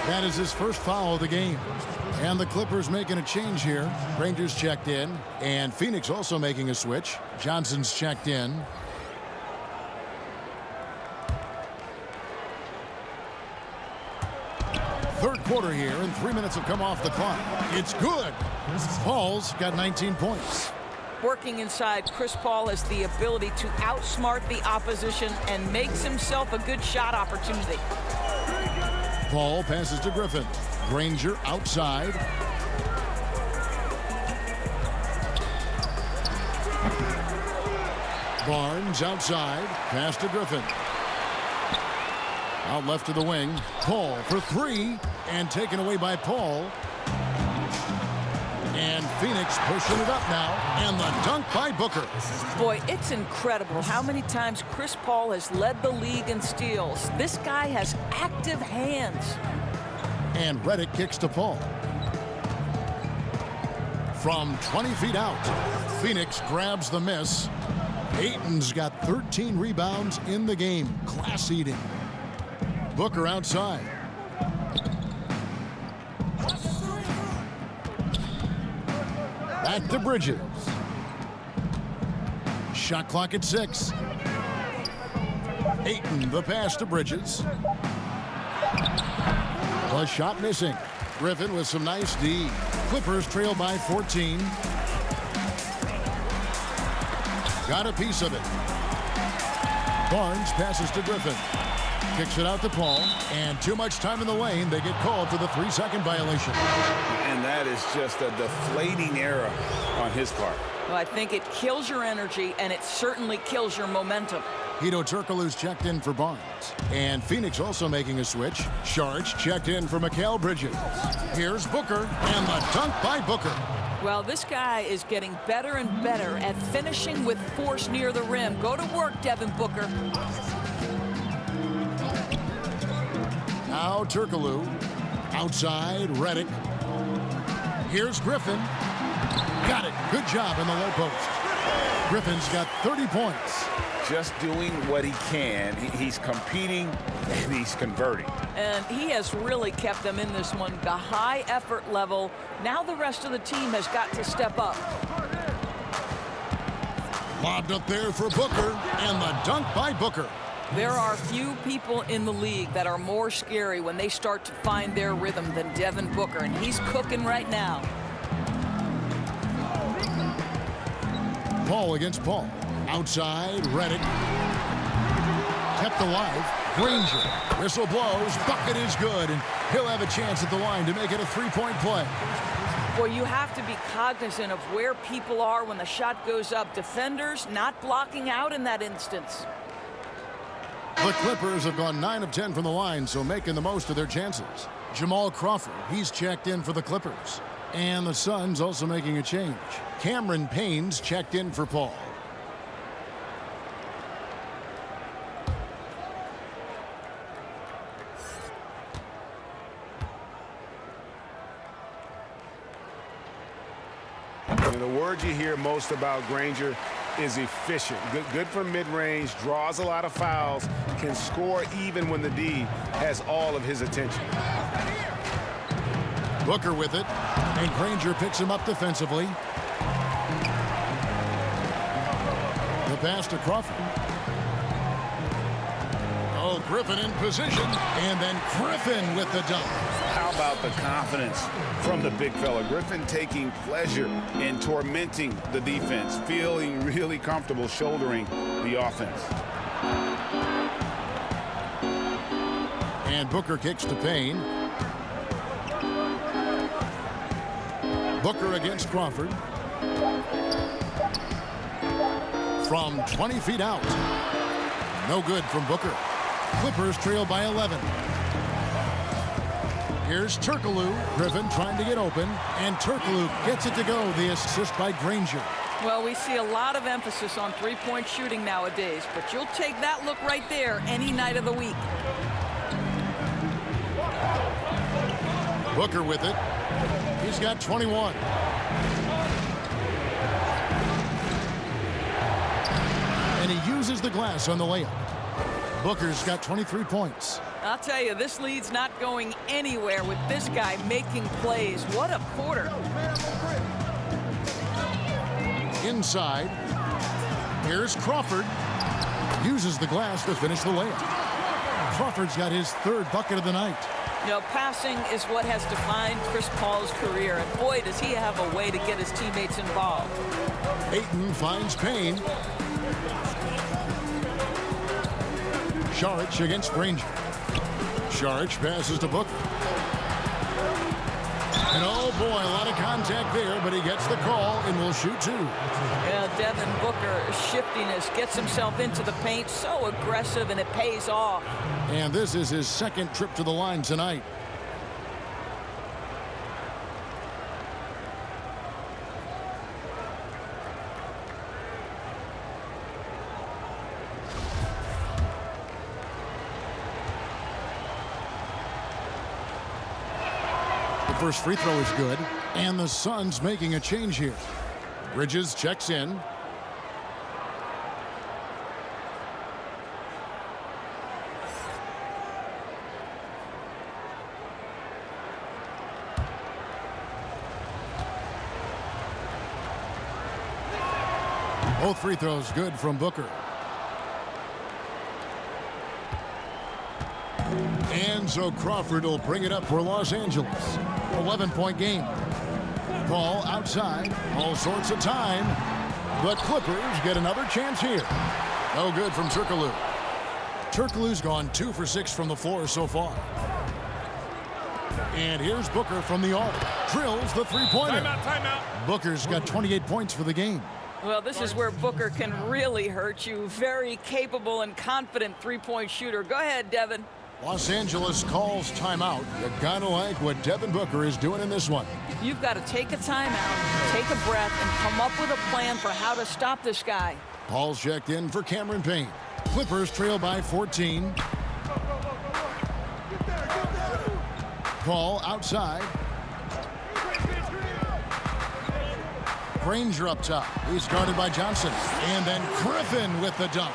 That is his first foul of the game. And the Clippers making a change here. Rangers checked in. And Phoenix also making a switch. Johnson's checked in. Third quarter here, and 3 minutes have come off the clock. It's good. Paul's got 19 points. Working inside, Chris Paul has the ability to outsmart the opposition and makes himself a good shot opportunity. Paul passes to Griffin. Granger outside. Barnes outside. Pass to Griffin. Out left to the wing. Paul for three. And taken away by Paul. And Phoenix pushing it up now. And the dunk by Booker. Boy, it's incredible how many times Chris Paul has led the league in steals. This guy has active hands. And Redick kicks to Paul. From 20 feet out, Phoenix grabs the miss. Ayton's got 13 rebounds in the game. Class eating. Booker outside. Back to Bridges. Shot clock at 6. Ayton, the pass to Bridges. A shot missing. Griffin with some nice D. Clippers trail by 14. Got a piece of it. Barnes passes to Griffin. Kicks it out to Paul. And too much time in the lane. They get called for the 3-second violation. And that is just a deflating error on his part. Well, I think it kills your energy, and it certainly kills your momentum. Hedo Turkoglu's checked in for Barnes. And Phoenix also making a switch. Sharge checked in for Mikal Bridges. Here's Booker, and the dunk by Booker. Well, this guy is getting better and better at finishing with force near the rim. Go to work, Devin Booker. Now Turkoglu. Outside, Redick. Here's Griffin. Got it. Good job in the low post. Griffin's got 30 points. Just doing what he can. He's competing and he's converting. And he has really kept them in this one. The high effort level. Now the rest of the team has got to step up. Lobbed up there for Booker, and the dunk by Booker. There are few people in the league that are more scary when they start to find their rhythm than Devin Booker, and he's cooking right now. Paul against Paul. Outside, Redick. Kept alive. Granger. Whistle blows. Bucket is good, and he'll have a chance at the line to make it a three-point play. Well, you have to be cognizant of where people are when the shot goes up. Defenders not blocking out in that instance. The Clippers have gone 9 of 10 from the line, so making the most of their chances. Jamal Crawford, he's checked in for the Clippers. And the Suns also making a change. Cameron Payne's checked in for Paul. And the word you hear most about Granger is efficient. Good from mid-range, draws a lot of fouls, can score even when the D has all of his attention. Booker with it, and Granger picks him up defensively. The pass to Crawford. Oh, Griffin in position, and then Griffin with the dunk. How about the confidence from the big fella? Griffin taking pleasure in tormenting the defense, feeling really comfortable shouldering the offense. And Booker kicks to Payne. Booker against Crawford. From 20 feet out. No good from Booker. Clippers trail by 11. Here's Turkoglu. Griffin trying to get open, and Turkoglu gets it to go. The assist by Granger. Well, we see a lot of emphasis on three-point shooting nowadays, but you'll take that look right there any night of the week. Booker with it. He's got 21. And he uses the glass on the layup. Booker's got 23 points. I'll tell you, this lead's not going anywhere with this guy making plays. What a quarter. Inside. Here's Crawford. Uses the glass to finish the layup. Crawford's got his third bucket of the night. You know, passing is what has defined Chris Paul's career, and boy, does he have a way to get his teammates involved. Ayton finds Payne. Saric against Granger. Saric passes to Booker. And oh boy, a lot of contact there, but he gets the call and will shoot two. Yeah, Devin Booker, shiftiness, gets himself into the paint, so aggressive, and it pays off. And this is his second trip to the line tonight. First free throw is good, and the Suns making a change here. Bridges checks in. Both free throws good from Booker. And so Crawford will bring it up for Los Angeles. 11-point game. Paul outside. All sorts of time. But Clippers get another chance here. No good from Turkoglu. Turkoglu's gone 2 for 6 from the floor so far. And here's Booker from the arc. Drills the three-pointer. Timeout. Booker's got 28 points for the game. Well, this is where Booker can really hurt you. Very capable and confident three-point shooter. Go ahead, Devin. Los Angeles calls timeout. You gotta like what Devin Booker is doing in this one. You've got to take a timeout, take a breath, and come up with a plan for how to stop this guy. Paul's checked in for Cameron Payne. Clippers trail by 14. Paul outside. Granger up top. He's guarded by Johnson. And then Griffin with the dunk.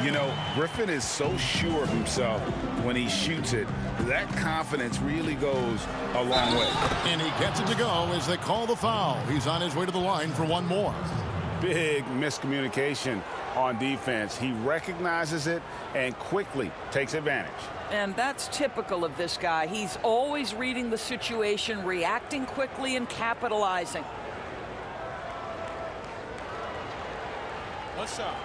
You know, Griffin is so sure of himself when he shoots it. That confidence really goes a long way. And he gets it to go as they call the foul. He's on his way to the line for one more. Big miscommunication on defense. He recognizes it and quickly takes advantage. And that's typical of this guy. He's always reading the situation, reacting quickly, and capitalizing. What's up?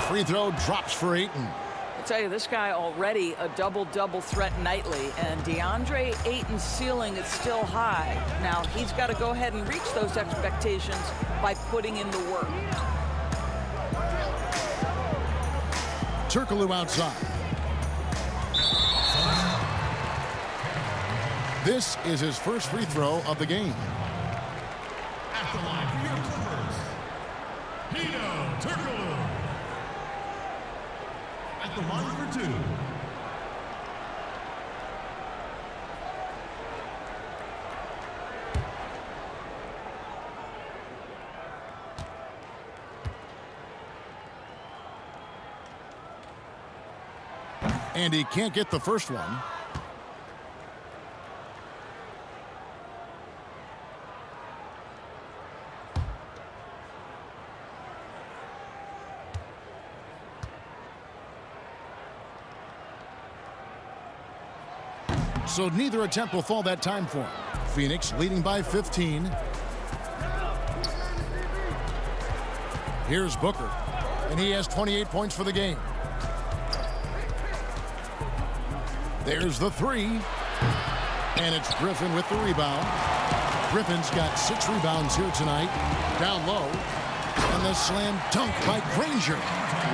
Free throw drops for Ayton. I'll tell you, this guy already a double-double threat nightly, and DeAndre Ayton's ceiling is still high. Now, he's got to go ahead and reach those expectations by putting in the work. Turkoglu outside. This is his first free throw of the game. At the line for your Clippers, Hedo Turkoglu. At the line for two. And he can't get the first one. So neither attempt will fall that time for him. Phoenix leading by 15. Here's Booker, and he has 28 points for the game. There's the three, and it's Griffin with the rebound. Griffin's got 6 rebounds here tonight. Down low. And the slam dunk by Granger.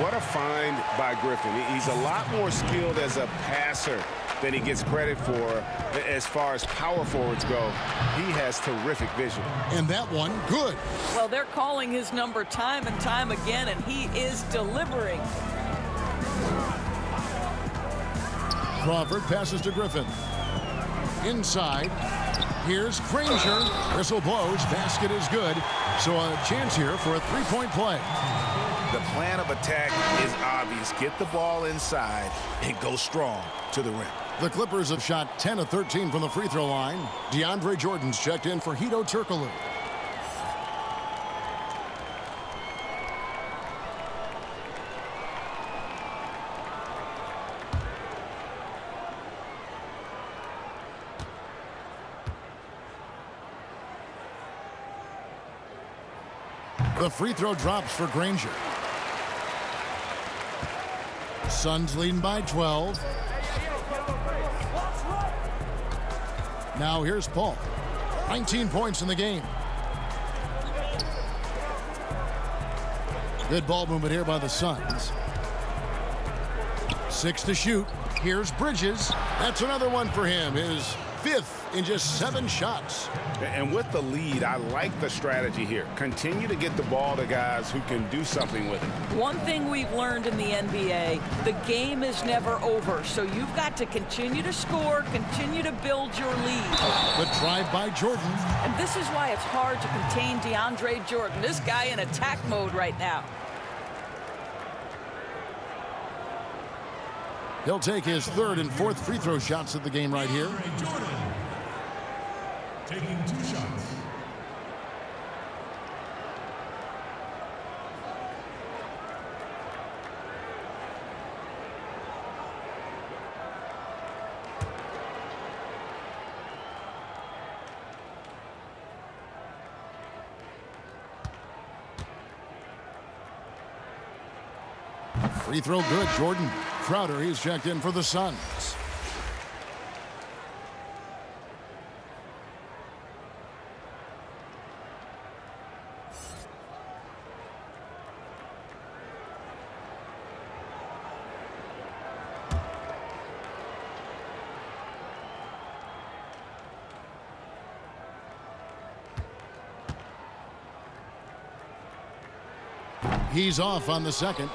What a find by Griffin. He's a lot more skilled as a passer than he gets credit for as far as power forwards go. He has terrific vision. And that one, good. Well, they're calling his number time and time again, and he is delivering. Crawford passes to Griffin. Inside. Here's Granger. Whistle blows. Basket is good. So a chance here for a 3-point play. The plan of attack is obvious. Get the ball inside and go strong to the rim. The Clippers have shot 10 of 13 from the free throw line. DeAndre Jordan's checked in for Hedo Turkoglu. The free throw drops for Granger. Suns leading by 12. Now here's Paul. 19 points in the game. Good ball movement here by the Suns. 6 to shoot. Here's Bridges. That's another one for him. His 5th in just 7 shots. And with the lead, I like the strategy here. Continue to get the ball to guys who can do something with it. One thing we've learned in the NBA, the game is never over. So you've got to continue to score, continue to build your lead. The drive by Jordan. And this is why it's hard to contain DeAndre Jordan. This guy in attack mode right now. He'll take his 3rd and 4th free throw shots of the game right here. Jordan taking 2 shots. Free throw good, Jordan. Crowder, he's checked in for the Suns. He's off on the second.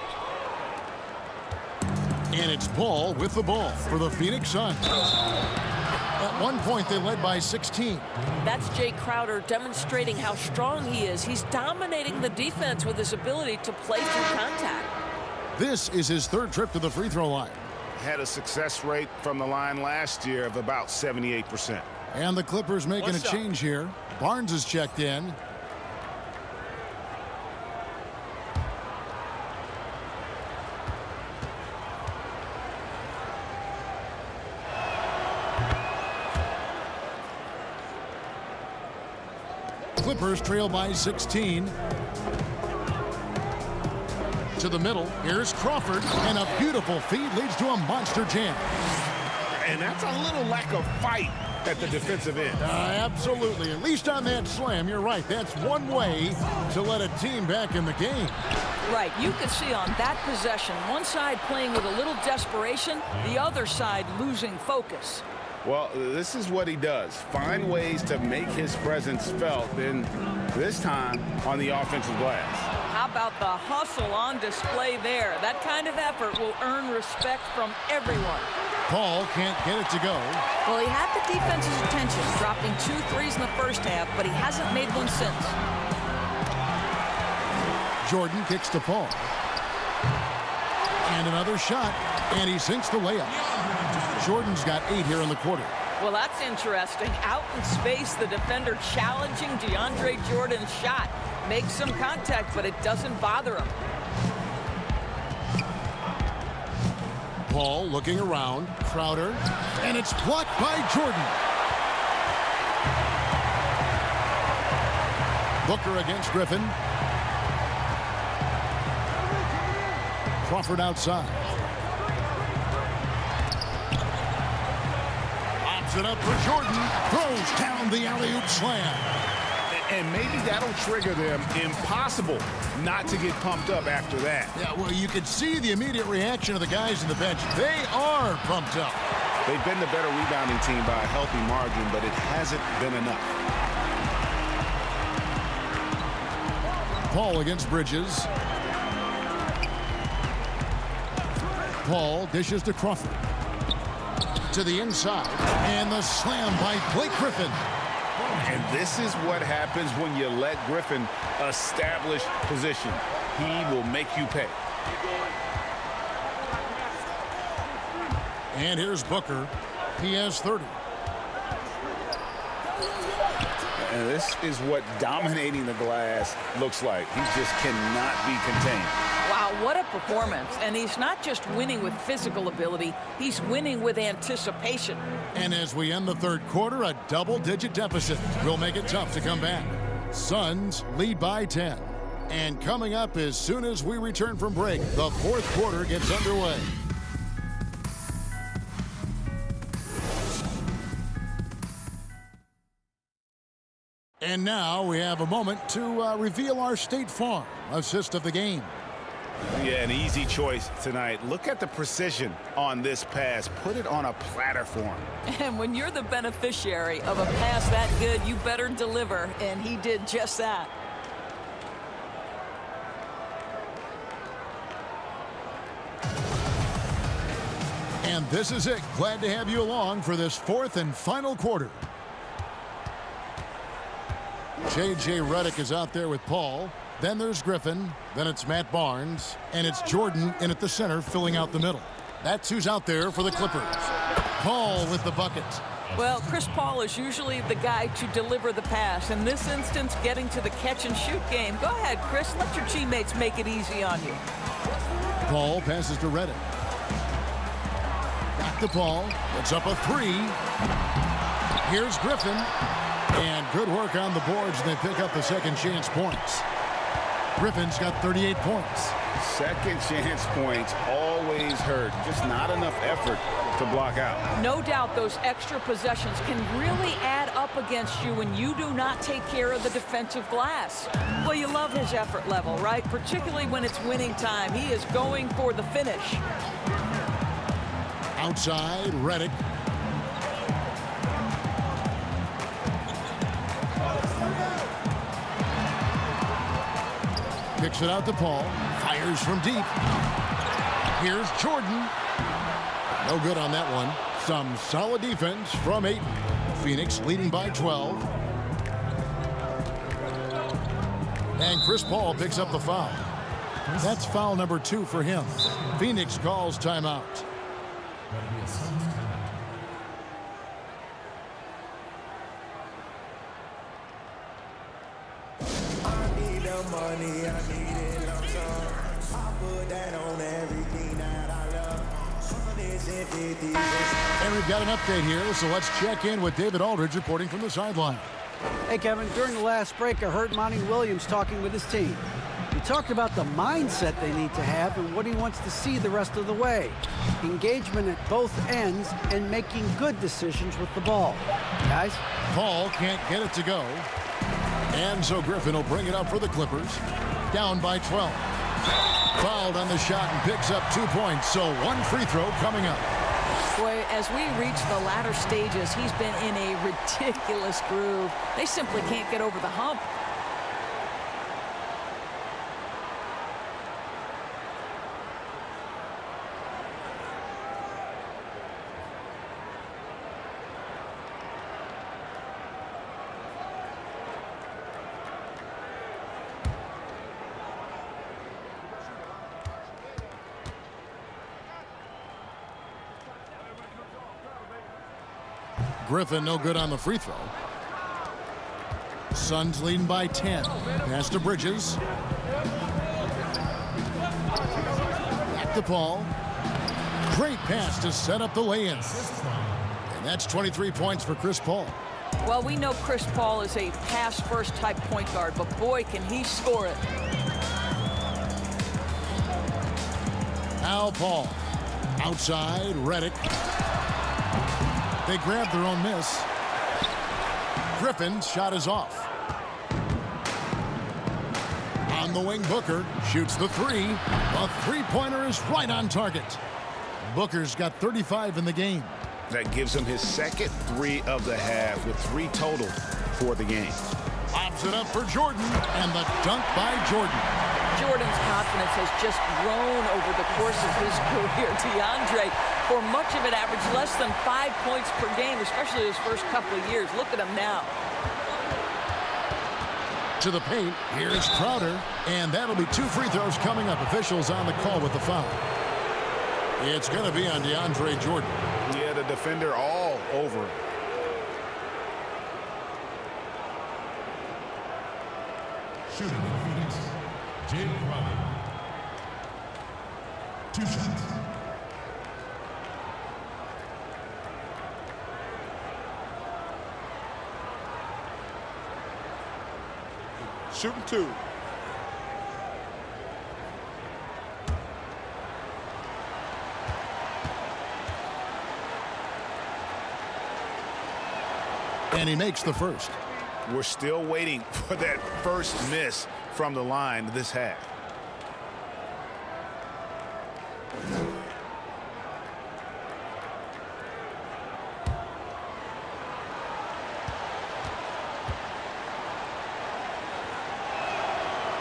And it's Ball with the ball for the Phoenix Suns. At one point, they led by 16. That's Jay Crowder demonstrating how strong he is. He's dominating the defense with his ability to play through contact. This is his 3rd trip to the free throw line. Had a success rate from the line last year of about 78%. And the Clippers making a change here. Barnes is checked in. Clippers trail by 16. To the middle. Here's Crawford. And a beautiful feed leads to a monster jam. And that's a little lack of fight at the defensive end. Absolutely. At least on that slam, you're right. That's one way to let a team back in the game. Right. You can see on that possession, one side playing with a little desperation, the other side losing focus. Well, this is what he does. Find ways to make his presence felt, and this time on the offensive glass. How about the hustle on display there? That kind of effort will earn respect from everyone. Paul can't get it to go. Well, he had the defense's attention, dropping 2 threes in the first half, but he hasn't made one since. Jordan kicks to Paul. And another shot, and he sinks the layup. Jordan's got 8 here in the quarter. Well, that's interesting. Out in space, the defender challenging DeAndre Jordan's shot. Makes some contact, but it doesn't bother him. Paul looking around. Crowder. And it's blocked by Jordan. Booker against Griffin. Crawford outside. it up for Jordan. Throws down the alley-oop slam. And maybe that'll trigger them. Impossible not to get pumped up after that. Yeah, well, you could see the immediate reaction of the guys in the bench. They are pumped up. They've been the better rebounding team by a healthy margin, but it hasn't been enough. Paul against Bridges. Paul dishes to Crawford. To the inside. And the slam by Blake Griffin. And this is what happens when you let Griffin establish position. He will make you pay. And here's Booker. He has 30. And this is what dominating the glass looks like. He just cannot be contained. Wow, what a performance. And he's not just winning with physical ability, he's winning with anticipation. And as we end the third quarter, a double-digit deficit will make it tough to come back. Suns lead by 10. And coming up as soon as we return from break, the fourth quarter gets underway. And now we have a moment to reveal our State Farm assist of the game. Yeah, an easy choice tonight. Look at the precision on this pass. Put it on a platter for him. And when you're the beneficiary of a pass that good, you better deliver, and he did just that. And this is it. Glad to have you along for this fourth and final quarter. J.J. Redick is out there with Paul. Then there's Griffin. Then it's Matt Barnes. And it's Jordan in at the center, filling out the middle. That's who's out there for the Clippers. Paul with the bucket. Well, Chris Paul is usually the guy to deliver the pass. In this instance, getting to the catch-and-shoot game. Go ahead, Chris. Let your teammates make it easy on you. Paul passes to Redick. Back to Paul. Puts up a three. Here's Griffin. And good work on the boards, and they pick up the second chance points. Griffin's got 38 points. Second chance points always hurt. Just not enough effort to block out. No doubt those extra possessions can really add up against you when you do not take care of the defensive glass. Well, you love his effort level, right? Particularly when it's winning time. He is going for the finish. Outside, Redick. Kicks it out to Paul. Fires from deep. Here's Jordan. No good on that one. Some solid defense from Ayton. Phoenix leading by 12. And Chris Paul picks up the foul. That's foul number 2 for him. Phoenix calls timeout. Money, I need it, I'm sorry. I put that on everything that I love. And we've got an update here, so let's check in with David Aldridge reporting from the sideline. Hey, Kevin, during the last break, I heard Monty Williams talking with his team. He talked about the mindset they need to have and what he wants to see the rest of the way. Engagement at both ends and making good decisions with the ball. Guys? Paul can't get it to go. And so Griffin will bring it up for the Clippers. Down by 12. Fouled on the shot and picks up 2 points. So one free throw coming up. Boy, as we reach the latter stages, he's been in a ridiculous groove. They simply can't get over the hump. Griffin no good on the free throw. Suns leading by 10. Pass to Bridges. Back to Paul. Great pass to set up the lay-in. And that's 23 points for Chris Paul. Well, we know Chris Paul is a pass-first type point guard, but boy, can he score it. Al Paul. Outside, Redick. They grabbed their own miss. Griffin's shot is off. On the wing, Booker shoots the three. A three-pointer is right on target. Booker's got 35 in the game. That gives him his second three of the half with 3 total for the game. Lobs it up for Jordan, and the dunk by Jordan. Jordan's confidence has just grown over the course of his career. DeAndre, for much of it, averaged less than 5 points per game, especially his first couple of years. Look at him now. To the paint, here's Crowder, and that'll be 2 free throws coming up. Officials on the call with the foul. It's going to be on DeAndre Jordan. Yeah, the defender all over him. Shooting for Phoenix, Jay Crowder. 2 shots. Shooting 2. And he makes the first. We're still waiting for that first miss from the line this half.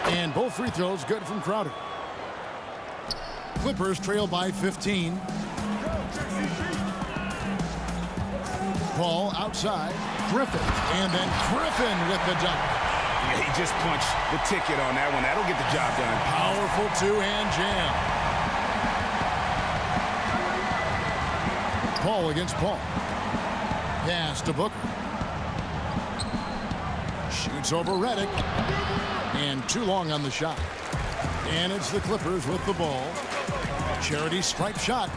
And both free throws good from Crowder. Clippers trail by 15. Paul outside. Griffin. And then Griffin with the dunk. Yeah, he just punched the ticket on that one. That'll get the job done. Powerful two-hand jam. Paul against Paul. Pass to Booker. Shoots over Redick. And too long on the shot. And it's the Clippers with the ball. Charity stripe shot.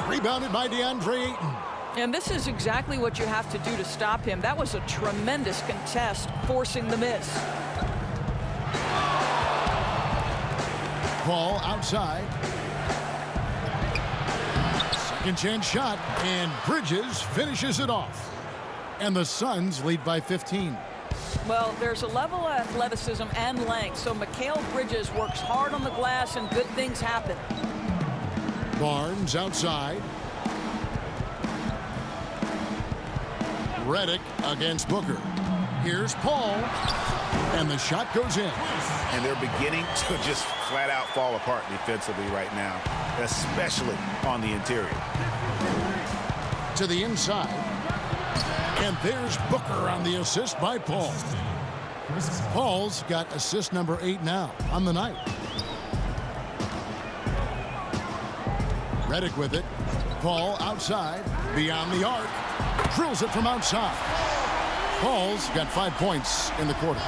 Rebounded by DeAndre Ayton. And this is exactly what you have to do to stop him. That was a tremendous contest, forcing the miss. Paul outside. Second chance shot, and Bridges finishes it off. And the Suns lead by 15. Well, there's a level of athleticism and length, so Mikal Bridges works hard on the glass and good things happen. Barnes outside. Redick against Booker. Here's Paul, and the shot goes in. And they're beginning to just flat out fall apart defensively right now, especially on the interior. To the inside. And there's Booker on the assist by Paul. Paul's got assist number 8 now on the night. Redick with it. Paul outside, beyond the arc. Drills it from outside. Paul's got 5 points in the quarter.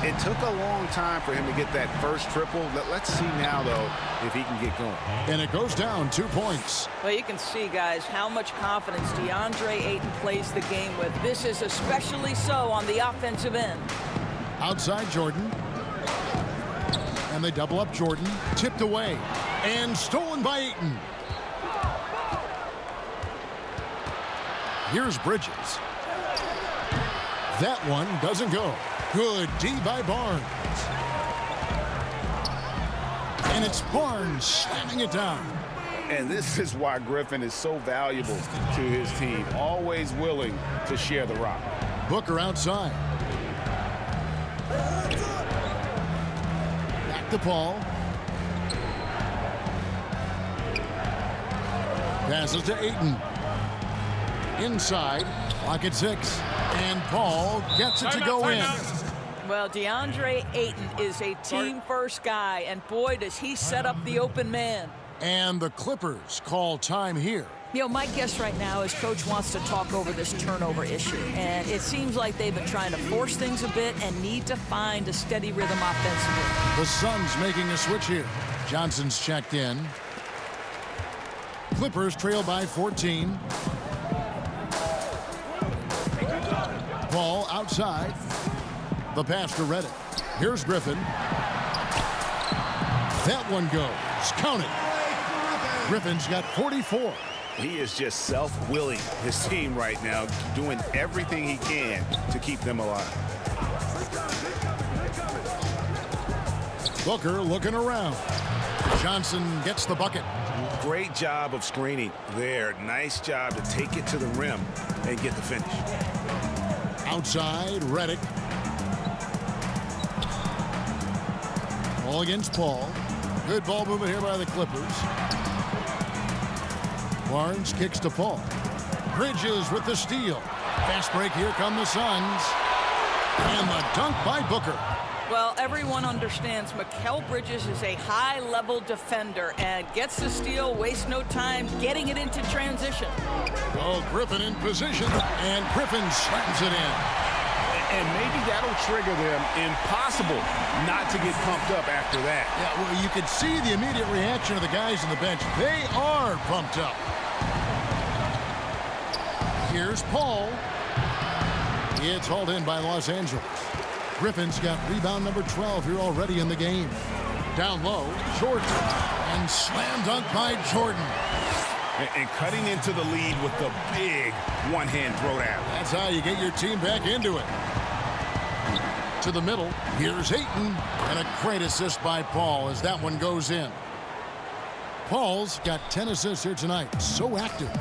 It took a long time for him to get that first triple. Let's see now, though, if he can get going. And it goes down 2 points. Well, you can see, guys, how much confidence DeAndre Ayton plays the game with. This is especially so on the offensive end. Outside Jordan. And they double up Jordan. Tipped away. And stolen by Ayton. Here's Bridges. That one doesn't go. Good D by Barnes. And it's Barnes slamming it down. And this is why Griffin is so valuable to his team. Always willing to share the rock. Booker outside. Back to Paul. Passes to Ayton. Inside, clock at 6, and Paul gets it to go in. Well, DeAndre Ayton is a team-first guy, and boy, does he set up the open man. And the Clippers call time here. You know, my guess right now is Coach wants to talk over this turnover issue, and it seems like they've been trying to force things a bit and need to find a steady rhythm offensively. The Suns making a switch here. Johnson's checked in. Clippers trail by 14. Paul outside. The pass to Redick. Here's Griffin. That one goes. Count it. Griffin's got 44. He is just self-willing his team right now, doing everything he can to keep them alive. Booker looking around. Johnson gets the bucket. Great job of screening there. Nice job to take it to the rim and get the finish. Outside, Redick. Ball against Paul. Good ball movement here by the Clippers. Barnes kicks to Paul. Bridges with the steal. Fast break, here come the Suns. And the dunk by Booker. Well, everyone understands Mikal Bridges is a high-level defender and gets the steal, wastes no time getting it into transition. Oh, Griffin in position, and Griffin slams it in. And maybe that'll trigger them. Impossible not to get pumped up after that. Yeah, well, you can see the immediate reaction of the guys on the bench. They are pumped up. Here's Paul. It's hauled in by Los Angeles. Griffin's got rebound number 12 here already in the game. Down low, Jordan. And slam dunk by Jordan. And cutting into the lead with the big one-hand throwdown. That's how you get your team back into it. To the middle, here's Ayton. And a great assist by Paul as that one goes in. Paul's got 10 assists here tonight. So active.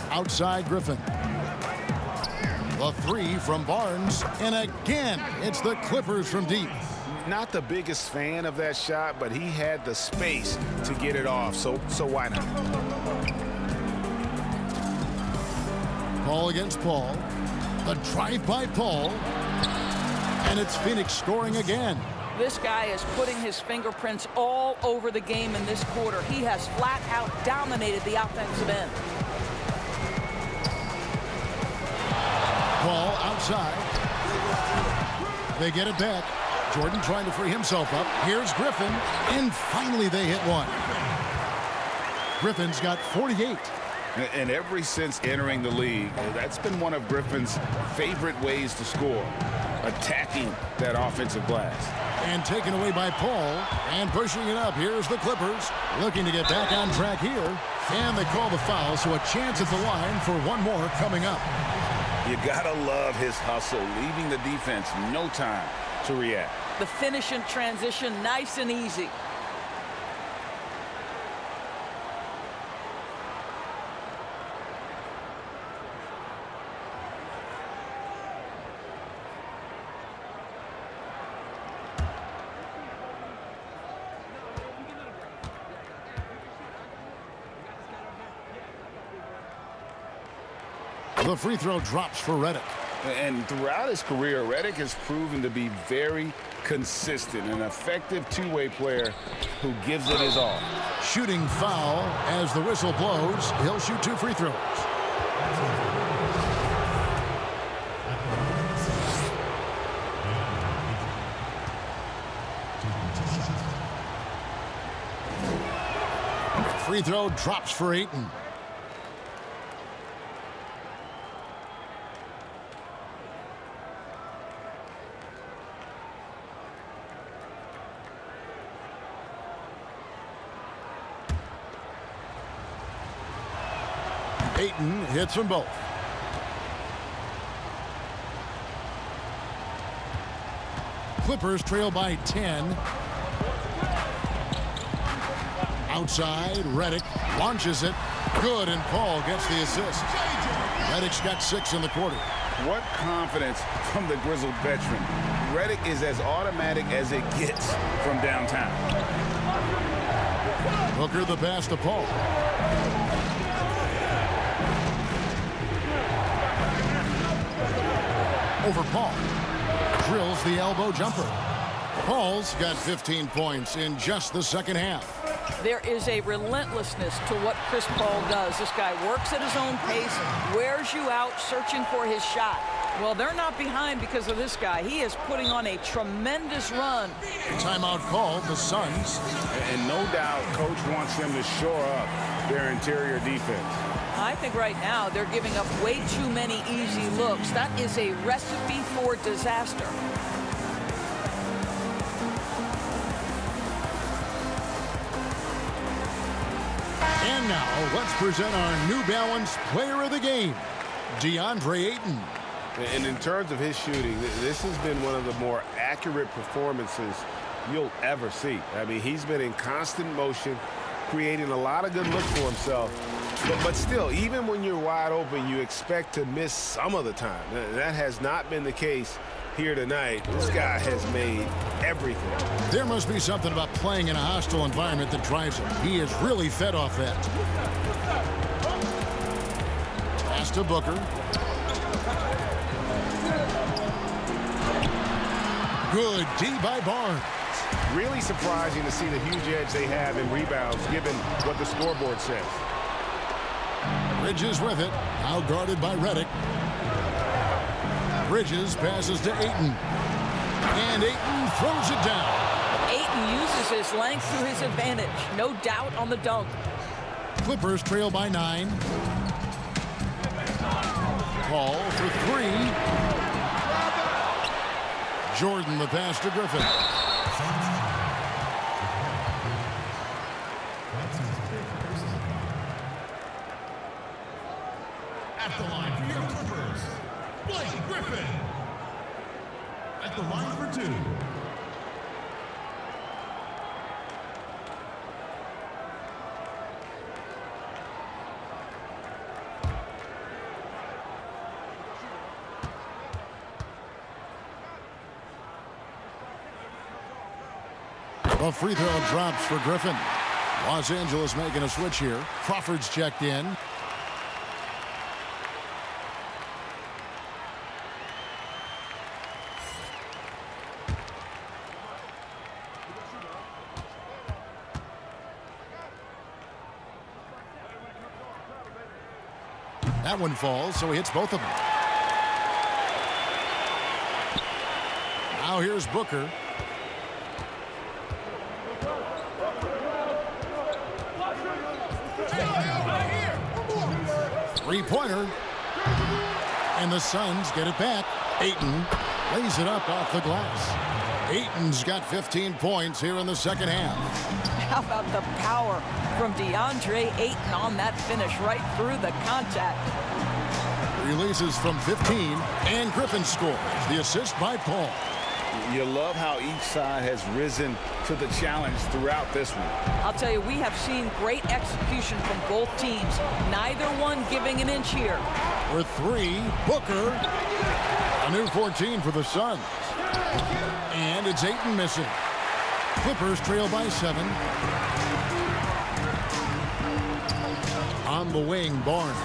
Outside Griffin. The three from Barnes. And again, it's the Clippers from deep. Not the biggest fan of that shot, but he had the space to get it off, so why not? Paul against Paul. The drive by Paul. And it's Phoenix scoring again. This guy is putting his fingerprints all over the game in this quarter. He has flat out dominated the offensive end. Paul outside. They get it back. Jordan trying to free himself up. Here's Griffin. And finally they hit one. Griffin's got 48. And ever since entering the league, that's been one of Griffin's favorite ways to score. Attacking that offensive glass. And taken away by Paul. And pushing it up. Here's the Clippers. Looking to get back on track here. And they call the foul, so a chance at the line for one more coming up. You gotta love his hustle, leaving the defense no time to react. The finish in transition, nice and easy. The free throw drops for Redick. And throughout his career, Redick has proven to be very consistent, an effective two-way player who gives it his all. Shooting foul as the whistle blows. He'll shoot 2 free throws. Free throw drops for Ayton. Ayton hits them both. Clippers trail by 10. Outside, Redick launches it. Good, and Paul gets the assist. Redick's got 6 in the quarter. What confidence from the grizzled veteran. Redick is as automatic as it gets from downtown. Booker the pass to Paul. Over Paul. Drills the elbow jumper. Paul's got 15 points in just the second half. There is a relentlessness to what Chris Paul does. This guy works at his own pace, wears you out, searching for his shot. Well, they're not behind because of this guy. He is putting on a tremendous run. Timeout called, the Suns. And no doubt, Coach wants them to shore up their interior defense. I think right now they're giving up way too many easy looks. That is a recipe for disaster. And now, let's present our New Balance Player of the Game, DeAndre Ayton. And in terms of his shooting, this has been one of the more accurate performances you'll ever see. I mean, he's been in constant motion, creating a lot of good looks for himself. But still, even when you're wide open, you expect to miss some of the time. That has not been the case here tonight. This guy has made everything. There must be something about playing in a hostile environment that drives him. He is really fed off that. Pass to Booker. Good D by Barnes. Really surprising to see the huge edge they have in rebounds, given what the scoreboard says. Bridges with it. Now guarded by Redick. Bridges passes to Ayton. And Ayton throws it down. Ayton uses his length to his advantage. No doubt on the dunk. Clippers trail by 9. Paul for 3. Jordan the pass to Griffin. At the line for your Clippers, Blake Griffin. At the line for 2. The free throw drops for Griffin. Los Angeles making a switch here. Crawford's checked in. That one falls, so he hits both of them. Now here's Booker. Three-pointer. And the Suns get it back. Ayton lays it up off the glass. Ayton's got 15 points here in the second half. How about the power from DeAndre Ayton on that finish right through the contact. Releases from 15, and Griffin scores. The assist by Paul. You love how each side has risen to the challenge throughout this one. I'll tell you, we have seen great execution from both teams. Neither one giving an inch here. For 3, Booker. A new 14 for the Suns. And it's Ayton missing. Clippers trail by 7. On the wing, Barnes.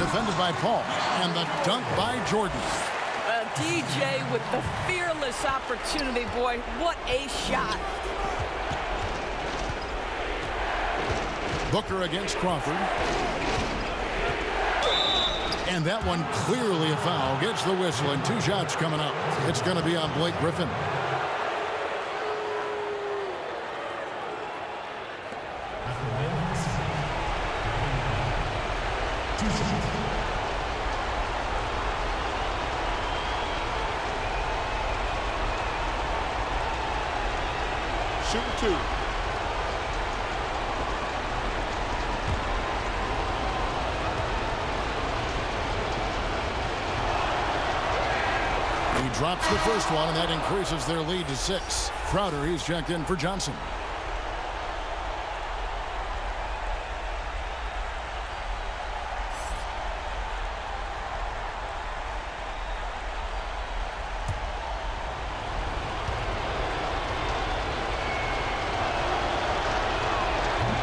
Defended by Paul. And the dunk by Jordan. DJ with the fearless opportunity, boy. What a shot. Booker against Crawford. And that one clearly a foul. Gets the whistle, and 2 shots coming up. It's going to be on Blake Griffin. Shoot 2. He drops the first one, and that increases their lead to 6. Crowder, he's checked in for Johnson.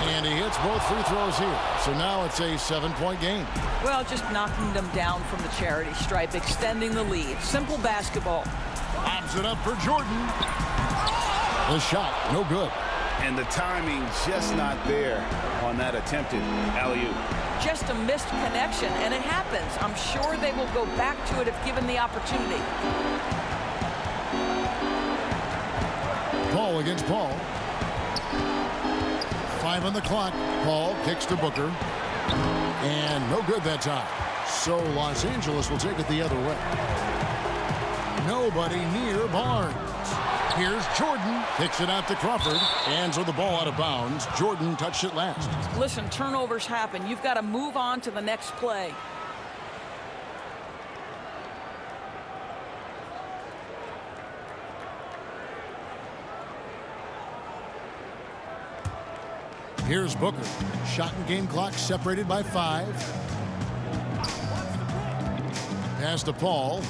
And he hits both free throws here. So now it's a 7-point game. Well, just knocking them down from the charity stripe, extending the lead. Simple basketball. Lobs it up for Jordan. The shot, no good. And the timing just not there on that attempted alley-oop. Just a missed connection, and it happens. I'm sure they will go back to it if given the opportunity. Paul against Paul. 5 on the clock. Paul kicks to Booker. And no good that time. So Los Angeles will take it the other way. Nobody near Barnes. Here's Jordan. Kicks it out to Crawford. Hands with the ball out of bounds. Jordan touched it last. Listen, turnovers happen. You've got to move on to the next play. Here's Booker. Shot and game clock separated by 5. Pass to Paul.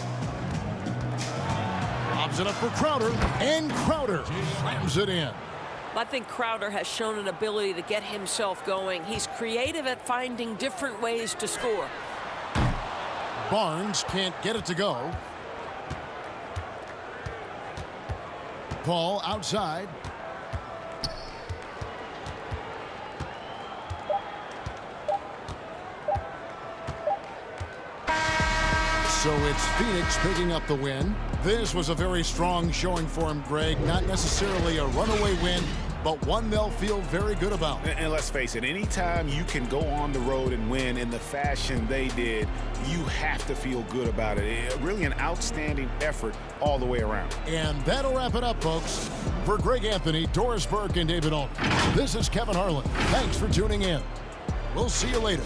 Lobs it up for Crowder. And Crowder slams it in. I think Crowder has shown an ability to get himself going. He's creative at finding different ways to score. Barnes can't get it to go. Paul outside. So it's Phoenix picking up the win. This was a very strong showing for him, Greg. Not necessarily a runaway win, but one they'll feel very good about. And let's face it, anytime you can go on the road and win in the fashion they did, you have to feel good about it. Really an outstanding effort all the way around. And that'll wrap it up, folks. For Greg Anthony, Doris Burke, and David Altman, this is Kevin Harlan. Thanks for tuning in. We'll see you later.